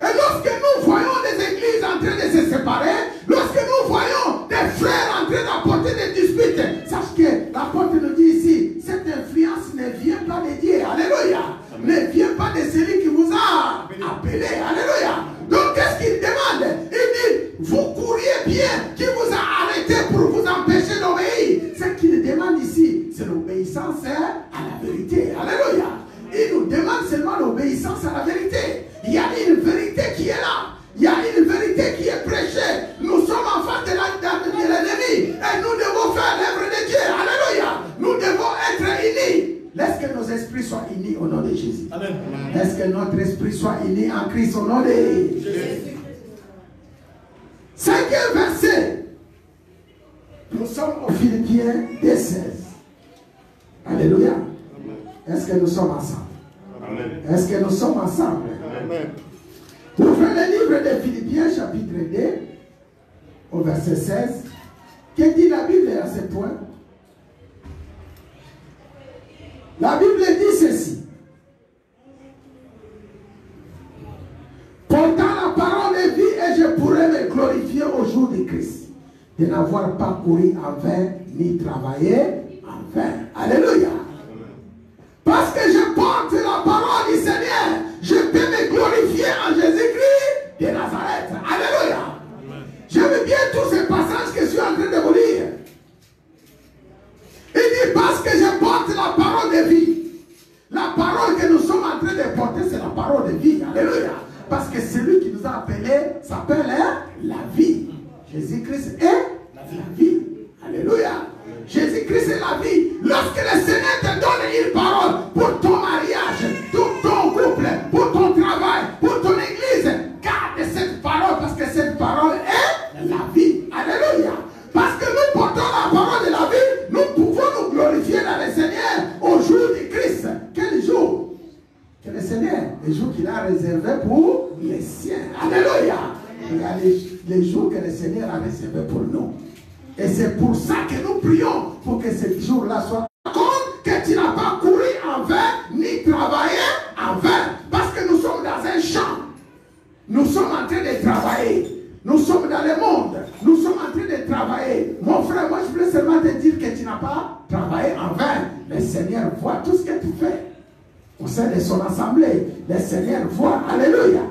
S1: Et lorsque nous voyons des églises en train de se séparer, lorsque nous voyons des frères en train d'apporter des disputes, sache que l'apôtre nous dit ici, cette influence ne vient pas de Dieu. Alléluia. Ne vient pas de celui qui vous a appelé. Alléluia. Donc qu'est-ce qu'il demande? Il dit, vous couriez bien, qui vous a arrêté pour vous empêcher d'obéir. Ce qu'il demande ici, c'est l'obéissance à la vérité. Alléluia. Il nous demande seulement l'obéissance à la vérité. Il y a une vérité qui est là. Il y a une vérité qui est prêchée. Nous sommes enfants de l'ennemi. Et nous devons faire l'œuvre de Dieu. Alléluia. Nous devons être unis. Laisse que nos esprits soient unis au nom de Jésus. Amen. Laisse que notre esprit soit uni en Christ au nom de Jésus. 5e verset. Nous sommes aux Philippiens 2:16. Alléluia. Est-ce que nous sommes ensemble? Amen. Est-ce que nous sommes ensemble? Amen. Ouvrez le livre de Philippiens chapitre 2 au verset 16. Que dit la Bible à ce point? La Bible dit ceci. Portant la parole de vie, et je pourrai me glorifier au jour de Christ, de n'avoir pas couru en vain, ni travaillé en vain. Alléluia. Parce que je porte la parole du Seigneur, je peux me glorifier en Jésus-Christ de Nazareth. Alléluia. J'aime bien tous ces passages que je suis en train de vous lire. Il dit parce que je porte la parole de vie. La parole que nous sommes en train de porter, c'est la parole de vie. Alléluia. Parce que celui qui nous a appelés s'appelle la vie. Jésus-Christ est la vie. Alléluia. Jésus-Christ est la vie. Lorsque le Seigneur te donne une parole pour ton mariage, pour ton couple, pour ton travail, pour ton église, garde cette parole parce que cette parole est la vie. Alléluia. Parce que nous portons la parole de la vie, nous pouvons nous glorifier dans le Seigneur au jour du Christ. Quel jour? Que le Seigneur, les jours qu'il a réservés pour les siens. Alléluia. Regardez les jours que le Seigneur a réservés pour nous. Et c'est pour ça que nous prions, pour que ce jour-là soit compte que tu n'as pas couru en vain, ni travaillé en vain. Parce que nous sommes dans un champ. Nous sommes en train de travailler. Nous sommes dans le monde. Nous sommes en train de travailler. Mon frère, moi je voulais seulement te dire que tu n'as pas travaillé en vain. Le Seigneur voit tout ce que tu fais. Au sein de son assemblée, le Seigneur voit. Alléluia.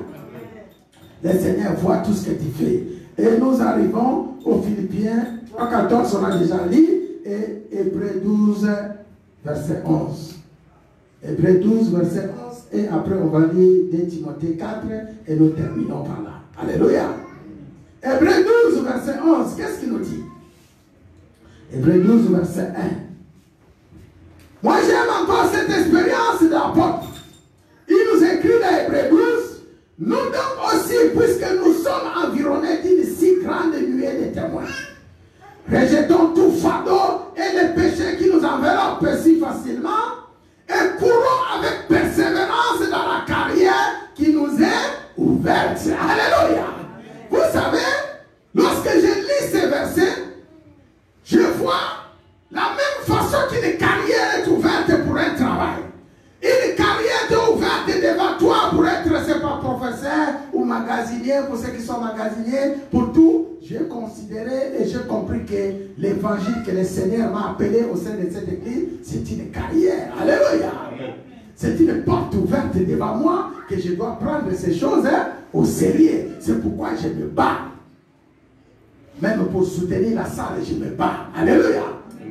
S1: Le Seigneur voit tout ce que tu fais. Et nous arrivons aux Philippiens 3:14, on a déjà lu, et Hébreux 12, verset 11. Hébreux 12, verset 11, et après on va lire 2 Timothée 4, et nous terminons par là. Alléluia. Hébreux 12, verset 11, qu'est-ce qu'il nous dit? Hébreux 12, verset 1. Moi j'aime encore cette expérience de l'apôtre. Il nous écrit dans Hébreux 12, Nous donc aussi, puisque nous sommes environnés d'une si grande nuée de témoins, rejetons tout fardeau et les péchés qui nous enveloppent si facilement et courons avec persévérance dans la carrière qui nous est ouverte. Alléluia. Vous savez, lorsque je lis ces versets, je vois la même façon qu'une carrière est ouverte pour un travail. Une carrière est ouverte devant toi pour être, c'est pas professeur ou magasinier, pour ceux qui sont magasiniers, pour tout. J'ai considéré et j'ai compris que l'évangile que le Seigneur m'a appelé au sein de cette église, c'est une carrière. Alléluia. C'est une porte ouverte devant moi que je dois prendre ces choses au sérieux. C'est pourquoi je me bats. Même pour soutenir la salle, je me bats. Alléluia.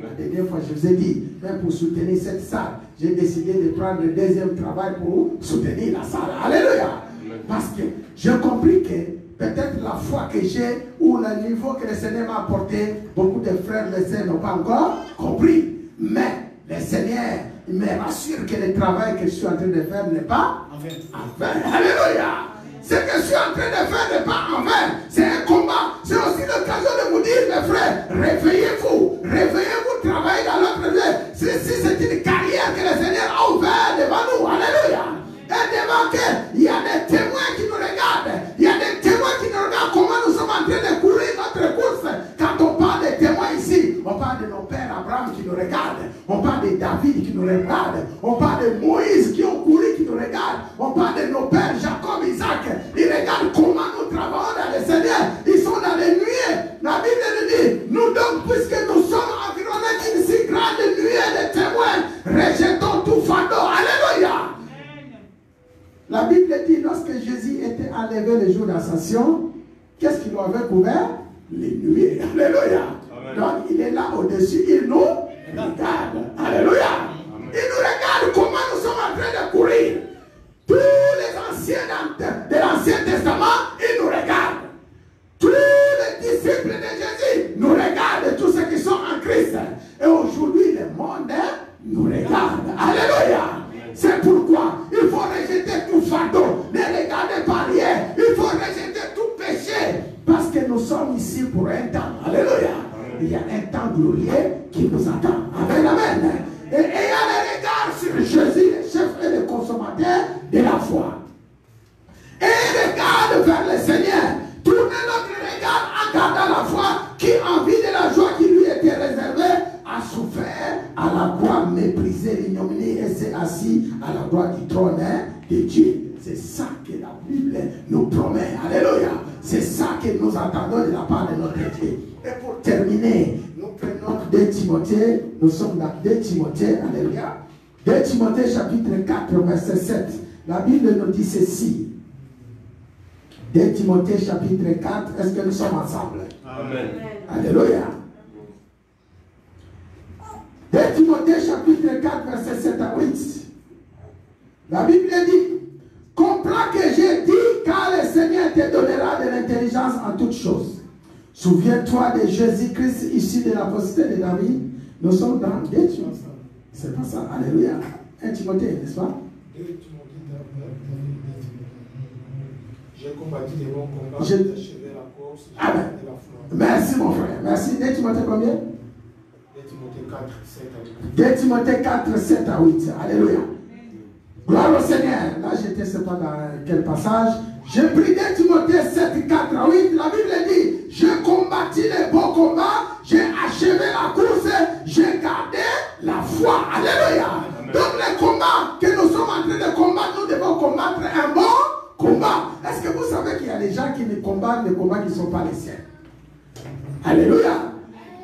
S1: La dernière fois, je vous ai dit, même pour soutenir cette salle, j'ai décidé de prendre le deuxième travail pour soutenir la salle. Alléluia. Parce que j'ai compris que peut-être la foi que j'ai ou le niveau que le Seigneur m'a apporté, beaucoup de frères et sœurs n'ont pas encore compris. Mais le Seigneur me rassure que le travail que je suis en train de faire n'est pas en vain. Alléluia. Ce que je suis en train de faire n'est pas en vain. C'est un combat. C'est aussi l'occasion de vous dire, mes frères, réveillez-vous. Réveillez-vous, travaillez dans l'autre lieu. Si c'est une carrière que le Seigneur a ouverte devant nous. Alléluia. Et devant qu'il y a des témoins qui nous regardent. Il y a des témoins qui nous regardent comment nous sommes en train de courir notre course. Quand on parle des témoins ici, on parle de nos pères Abraham qui nous regardent. On parle de David qui nous regarde. On parle de Moïse qui ont couru, qui nous regardent. On parle de nos pères Jacob, Isaac. Ils regardent comment nous travaillons dans le Seigneur. Ils sont dans les nuées. La Bible nous dit, nous donc, puisque nous sommes environnés d'une si grande nuée de témoins, rejetons tout fardeau. Alléluia. La Bible dit, lorsque Jésus était enlevé le jour d'ascension, qu'est-ce qu'il nous avait couvert? Les nuées. Alléluia. Amen. Donc, il est là au-dessus, il nous regarde. Alléluia. Amen. Il nous regarde comment nous sommes en train de courir. Tous les anciens de l'Ancien Testament, ils nous regardent. Tous les disciples de Jésus nous regardent, tous ceux qui sont en Christ. Et aujourd'hui, le monde nous regarde. Alléluia. C'est pourquoi il faut rejeter tout fardeau. Ne regardez pas rien. Il faut rejeter tout péché. Parce que nous sommes ici pour un temps. Alléluia. Il y a un temps glorieux qui nous attend. Amen, amen. Et ayant le regard sur Jésus, le chef et le consommateur de la foi. Et regarde vers le Seigneur. Tournez notre regard en gardant la foi qui, en vue de la joie qui lui était réservée, a souffert à la croix, méprisé l'ignominie et s'est assis à la droite du trône de Dieu. C'est ça que la Bible nous promet. Alléluia. C'est ça que nous attendons de la part de notre Dieu. Et pour terminer, nous prenons 2 Timothée. Nous sommes dans 2 Timothée. Alléluia. 2 Timothée chapitre 4 verset 7. La Bible nous dit ceci. 2 Timothée chapitre 4. Est-ce que nous sommes ensemble? Amen. Alléluia. 2 Timothée chapitre 4 verset 7 à 8. La Bible dit, comprends que j'ai dit car le Seigneur te donnera de l'intelligence en toutes choses. Souviens-toi de Jésus-Christ issu de la postérité de David. Nous sommes dans 2 Timothée. C'est pas ça. Alléluia. 1 Timothée, n'est-ce pas?
S2: 2 Timothée. J'ai combattu les bons combats. J'ai achevé la course.
S1: Ah ben. Merci mon frère. Merci. 2 Timothée combien? 2 Timothée 4, 7 à 8. Alléluia. Gloire au Seigneur. Là, j'étais pas dans quel passage. J'ai pris 2 Timothée 7, 4 à 8. La Bible dit, j'ai combattu les bons combats, j'ai achevé la course, j'ai gardé la foi. Alléluia. Amen. Donc les combats que nous sommes en train de combattre, nous devons combattre un bon combat. Est-ce que vous savez qu'il y a des gens qui ne combattent des combats qui ne sont pas les siens? Alléluia.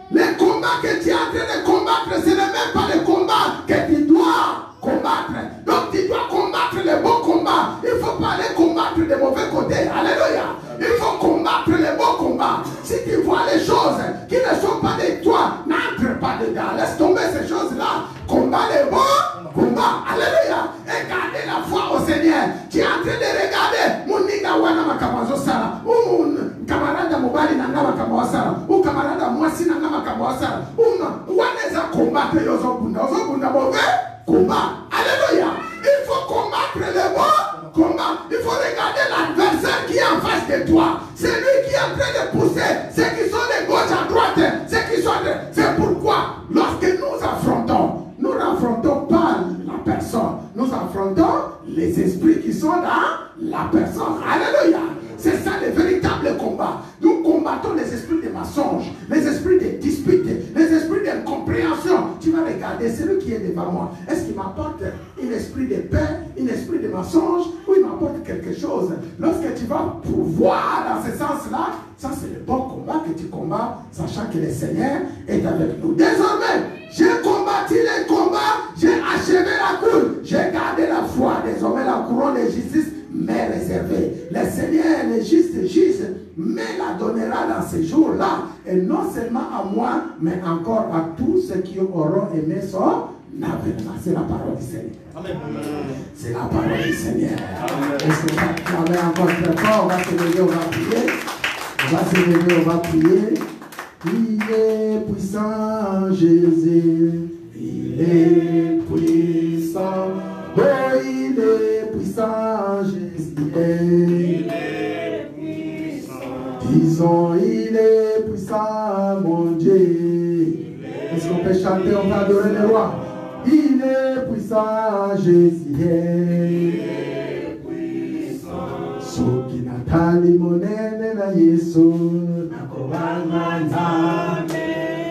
S1: Les combats que tu es en train de combattre, ce n'est même pas les combats que tu dois combattre. Donc tu dois combattre les bons combats. Il ne faut pas aller combattre des mauvais côtés. Alléluia. Il faut combattre les bons combats. Si tu vois les choses qui ne sont pas de toi, n'entre pas dedans. Laisse tomber ces choses-là. Combat les bons combats. Alléluia. Et gardez la foi au Seigneur. Tu es en train de regarder. Moninga wana makabazo sala. Camarada mobali na ngama kabawasala. Camarada mwasi na ngama kabawasala. Waneza combattre yozobunda mauvais combat. Alléluia. Il faut combattre les bons combats. Il faut regarder l'adversaire. toi. C'est lui qui est en train de pousser ceux qui sont de gauche à droite. Ceux qui sont de... C'est pourquoi, lorsque nous n'affrontons pas la personne. Nous affrontons les esprits qui sont dans la personne. Alléluia. C'est ça le véritable combat. Nous combattons les esprits de mensonges, les esprits de disputes, les esprits d'incompréhension. Tu vas regarder celui qui est devant moi. Est-ce qu'il m'apporte un esprit de paix, un esprit de mensonge, ou il m'apporte quelque chose? Lorsque tu vas pouvoir dans ce sens-là, ça c'est le bon combat que tu combats, sachant que le Seigneur est avec nous. Désormais, j'ai combattu les combats, j'ai achevé la course, j'ai gardé la foi. Désormais, la couronne de justice m'est réservée. Le Seigneur, le juste me la donnera dans ces jours-là. Et non seulement à moi, mais encore à tous ceux qui auront aimé son avènement. C'est la parole du Seigneur. Amen. C'est la parole du Seigneur. Est-ce qu'on va clamer encore très fort? On va se lever, on va prier. On va se lever, on va prier. Il est puissant, Jésus. Il est puissant. Oh, il est puissant, Jésus. Il est puissant. Disons, il est puissant, mon Dieu. Est-ce qu'on peut chanter? On va adorer le roi. Il est puissant, Jésus. Il est puissant. Soki natali monene na Yesu.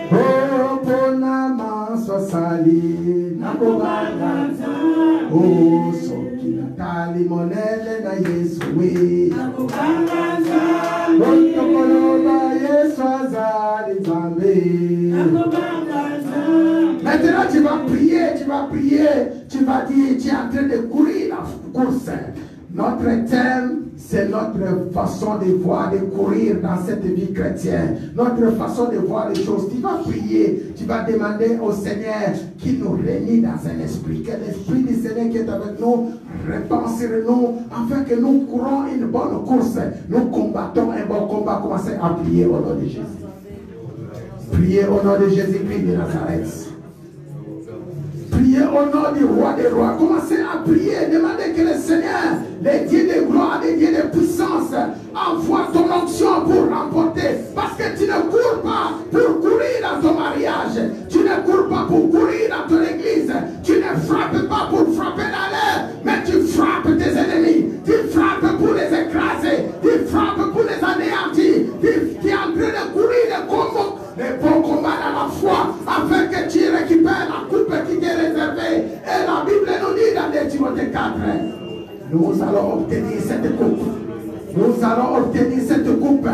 S1: Oh, pona manso sali. Oh, soki natali monene na Yesu. Oh, tokoloba Yesu azali zambe. Maintenant, tu vas prier, tu vas dire, tu es en train de courir la course. Notre thème, c'est notre façon de voir, de courir dans cette vie chrétienne. Notre façon de voir les choses. Tu vas prier, tu vas demander au Seigneur qui nous réunit dans un esprit. Que l'esprit du Seigneur qui est avec nous répand sur nous, afin que nous courons une bonne course. Nous combattons un bon combat. Commencez à prier au nom de Jésus. Priez au nom de Jésus-Christ de Nazareth. Priez au nom du roi des rois. Commencez à prier. Demandez que le Seigneur, les dieux de gloire, les dieux de puissance, envoie ton onction pour remporter. Parce que tu ne cours pas pour courir dans ton mariage. Tu ne cours pas pour courir dans ton église. Tu ne frappes pas pour frapper dans l'air. Mais tu frappes tes ennemis. Tu frappes pour les écraser. Tu frappes pour les anéantir. Tu es en train de courir les bons combats dans la foi, afin que tu récupères la coupe qui t'est réservée. Et la Bible nous dit dans 2 Timothée 4, nous allons obtenir cette coupe. Nous allons obtenir cette coupe.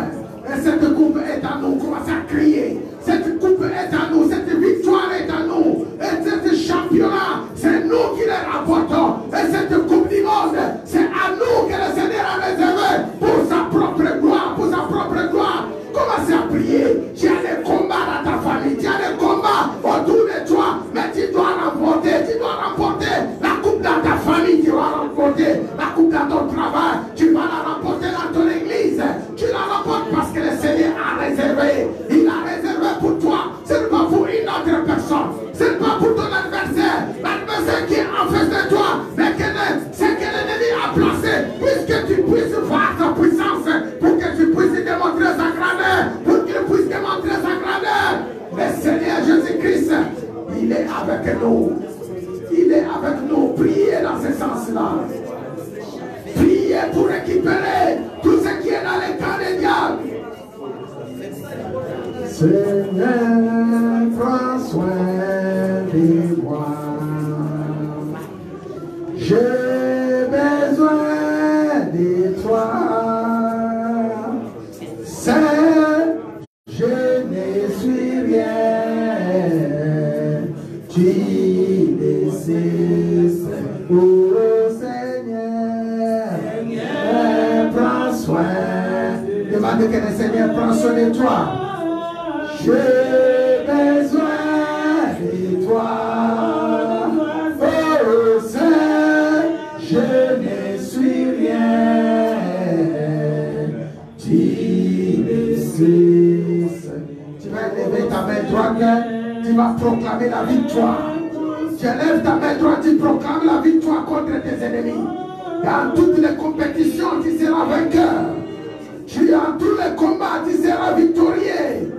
S1: Et cette coupe est à nous. Commencez à crier. Cette coupe est à nous. Cette victoire est à nous. Et ce championnat, c'est nous qui les rapportons. Et cette coupe du monde, c'est à nous que le Seigneur a réservé pour sa propre gloire. Pour sa propre gloire. Commencez à prier. Tu as des combats dans ta famille. Tu as des combats autour de toi. Mais tu dois remporter. Tu dois remporter la coupe dans ta famille. Tu vas remporter la coupe dans ton travail. Tu vas la remporter dans ton église. Tu la remportes parce que le Seigneur a réservé. Il a réservé pour toi. Ce n'est pas pour une autre personne. Ce n'est pas pour ton adversaire. L'adversaire qui est en face de toi. Mais c'est que l'ennemi a placé. Puisque tu puisses voir sa puissance. Pour que tu puisses démontrer sa grandeur. Pour qu'il puisse démontrer sa grandeur. Le Seigneur Jésus-Christ, il est avec nous. Il est avec nous. Priez dans ce sens-là. Priez pour récupérer tout ce qui est dans les camps des diables. Seigneur, prends soin de moi. J'ai besoin de toi. Seul, je ne suis rien. Tu décides, oh Seigneur, prends soin. Demandez que le Seigneur prenne soin de toi. J'ai besoin de toi. Oh Seigneur, je ne suis rien. Tu décides. Tu vas lever ta main droite. Tu vas proclamer la victoire. Tu lèves ta main droite, tu proclames la victoire contre tes ennemis. Dans toutes les compétitions, tu seras vainqueur. Dans tous les combats, tu seras victorieux.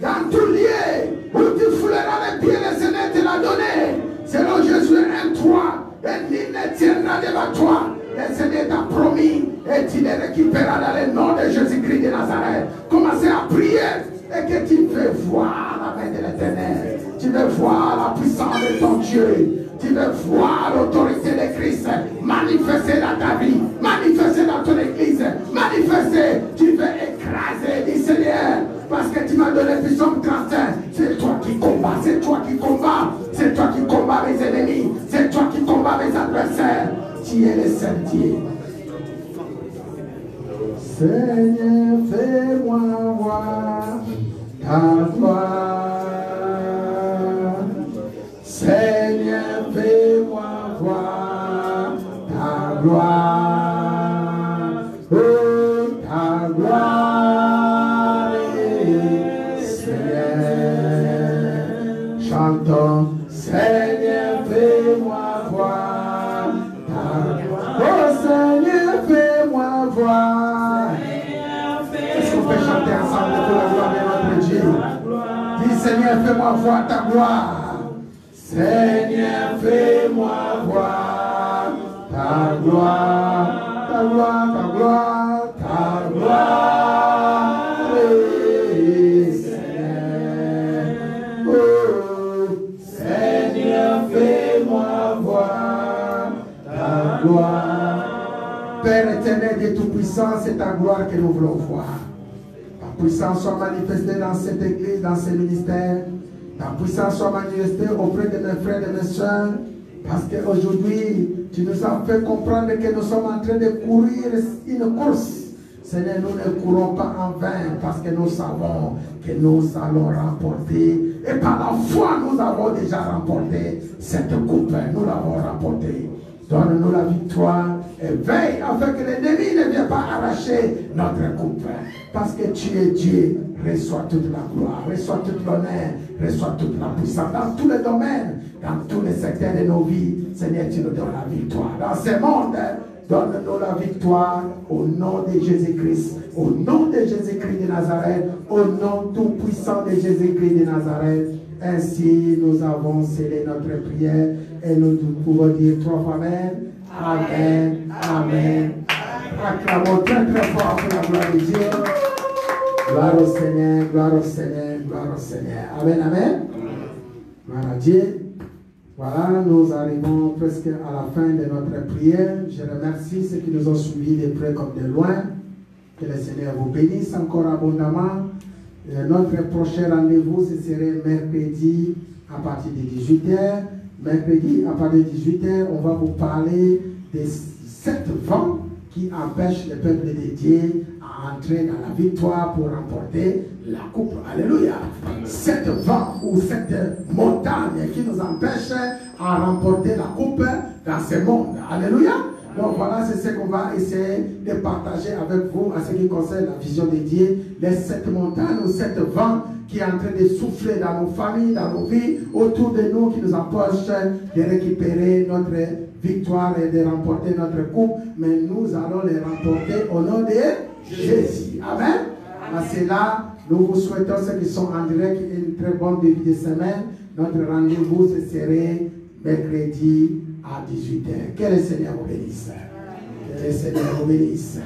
S1: Dans tout lieu où tu fouleras les pieds, le Seigneur te l'a donné. Selon Jésus 1:3, et nul ne tiendra devant toi. Le Seigneur t'a promis et tu les récupéreras dans le nom de Jésus-Christ de Nazareth. Commencez à prier et que tu veux voir la main de l'Éternel. Tu veux voir la puissance de ton Dieu. Tu veux voir l'autorité de Christ manifester dans ta vie, manifester dans ton église, manifester. Tu veux écraser, dit Seigneur, parce que tu m'as donné puissance 31. C'est toi qui combats, c'est toi qui combats, c'est toi qui combats mes ennemis, c'est toi qui combats mes adversaires. Tu es le seul Dieu. Seigneur, fais-moi voir ta gloire. Seigneur, fais-moi voir ta gloire. Oh, ta gloire, Seigneur. Chantons, Seigneur, fais-moi voir ta gloire. Oh, Seigneur, fais-moi voir. Est-ce qu'on peut chanter ensemble pour la gloire de notre Dieu? Dis, Seigneur, fais-moi voir ta gloire. Seigneur, fais-moi voir ta gloire, ta gloire, ta gloire, ta gloire, Seigneur. Oh, Seigneur, fais-moi voir ta gloire. Père éternel de Tout-Puissant, c'est ta gloire que nous voulons voir. Ta puissance soit manifestée dans cette église, dans ce ministère. Ta puissance soit manifestée auprès de mes frères et mes soeurs, parce qu'aujourd'hui, tu nous as fait comprendre que nous sommes en train de courir une course. Seigneur, nous ne courons pas en vain, parce que nous savons que nous allons remporter. Et par la foi, nous avons déjà remporté cette coupe. Nous l'avons remportée. Donne-nous la victoire et veille afin que l'ennemi ne vienne pas arracher notre coupe. Parce que tu es Dieu. Reçois toute la gloire, reçois toute l'honneur, reçois toute la puissance dans tous les domaines, dans tous les secteurs de nos vies. Seigneur, tu nous donnes la victoire. Dans ce monde, donne-nous la victoire au nom de Jésus-Christ, au nom de Jésus-Christ de Nazareth, au nom tout puissant de Jésus-Christ de Nazareth. Ainsi, nous avons scellé notre prière et nous pouvons dire 3 fois Amen. Amen. Amen. Acclamons très très fort pour la gloire de Dieu. Gloire au Seigneur, gloire au Seigneur, gloire au Seigneur. Amen, amen. Gloire à Dieu. Voilà, nous arrivons presque à la fin de notre prière. Je remercie ceux qui nous ont suivis de près comme de loin. Que le Seigneur vous bénisse encore abondamment. Notre prochain rendez-vous, ce serait mercredi à partir de 18h. Mercredi à partir de 18h, on va vous parler des 7 vents qui empêchent le peuple de Dieu à entrer dans la victoire pour remporter la coupe. Alléluia. 7 vents ou 7 montagnes qui nous empêchent à remporter la coupe dans ce monde. Alléluia. Donc voilà, c'est ce qu'on va essayer de partager avec vous en ce qui concerne la vision de Dieu. Les 7 montagnes ou 7 vents qui est en train de souffler dans nos familles, dans nos vies, autour de nous, qui nous empêchent de récupérer notre victoire et de remporter notre coupe. Mais nous allons les remporter au nom de Jésus. Amen. À cela, nous vous souhaitons, ceux qui sont en direct, une très bonne début de semaine. Notre rendez-vous, ce serait mercredi à 18h. Que le Seigneur vous bénisse. Que le Seigneur vous bénisse.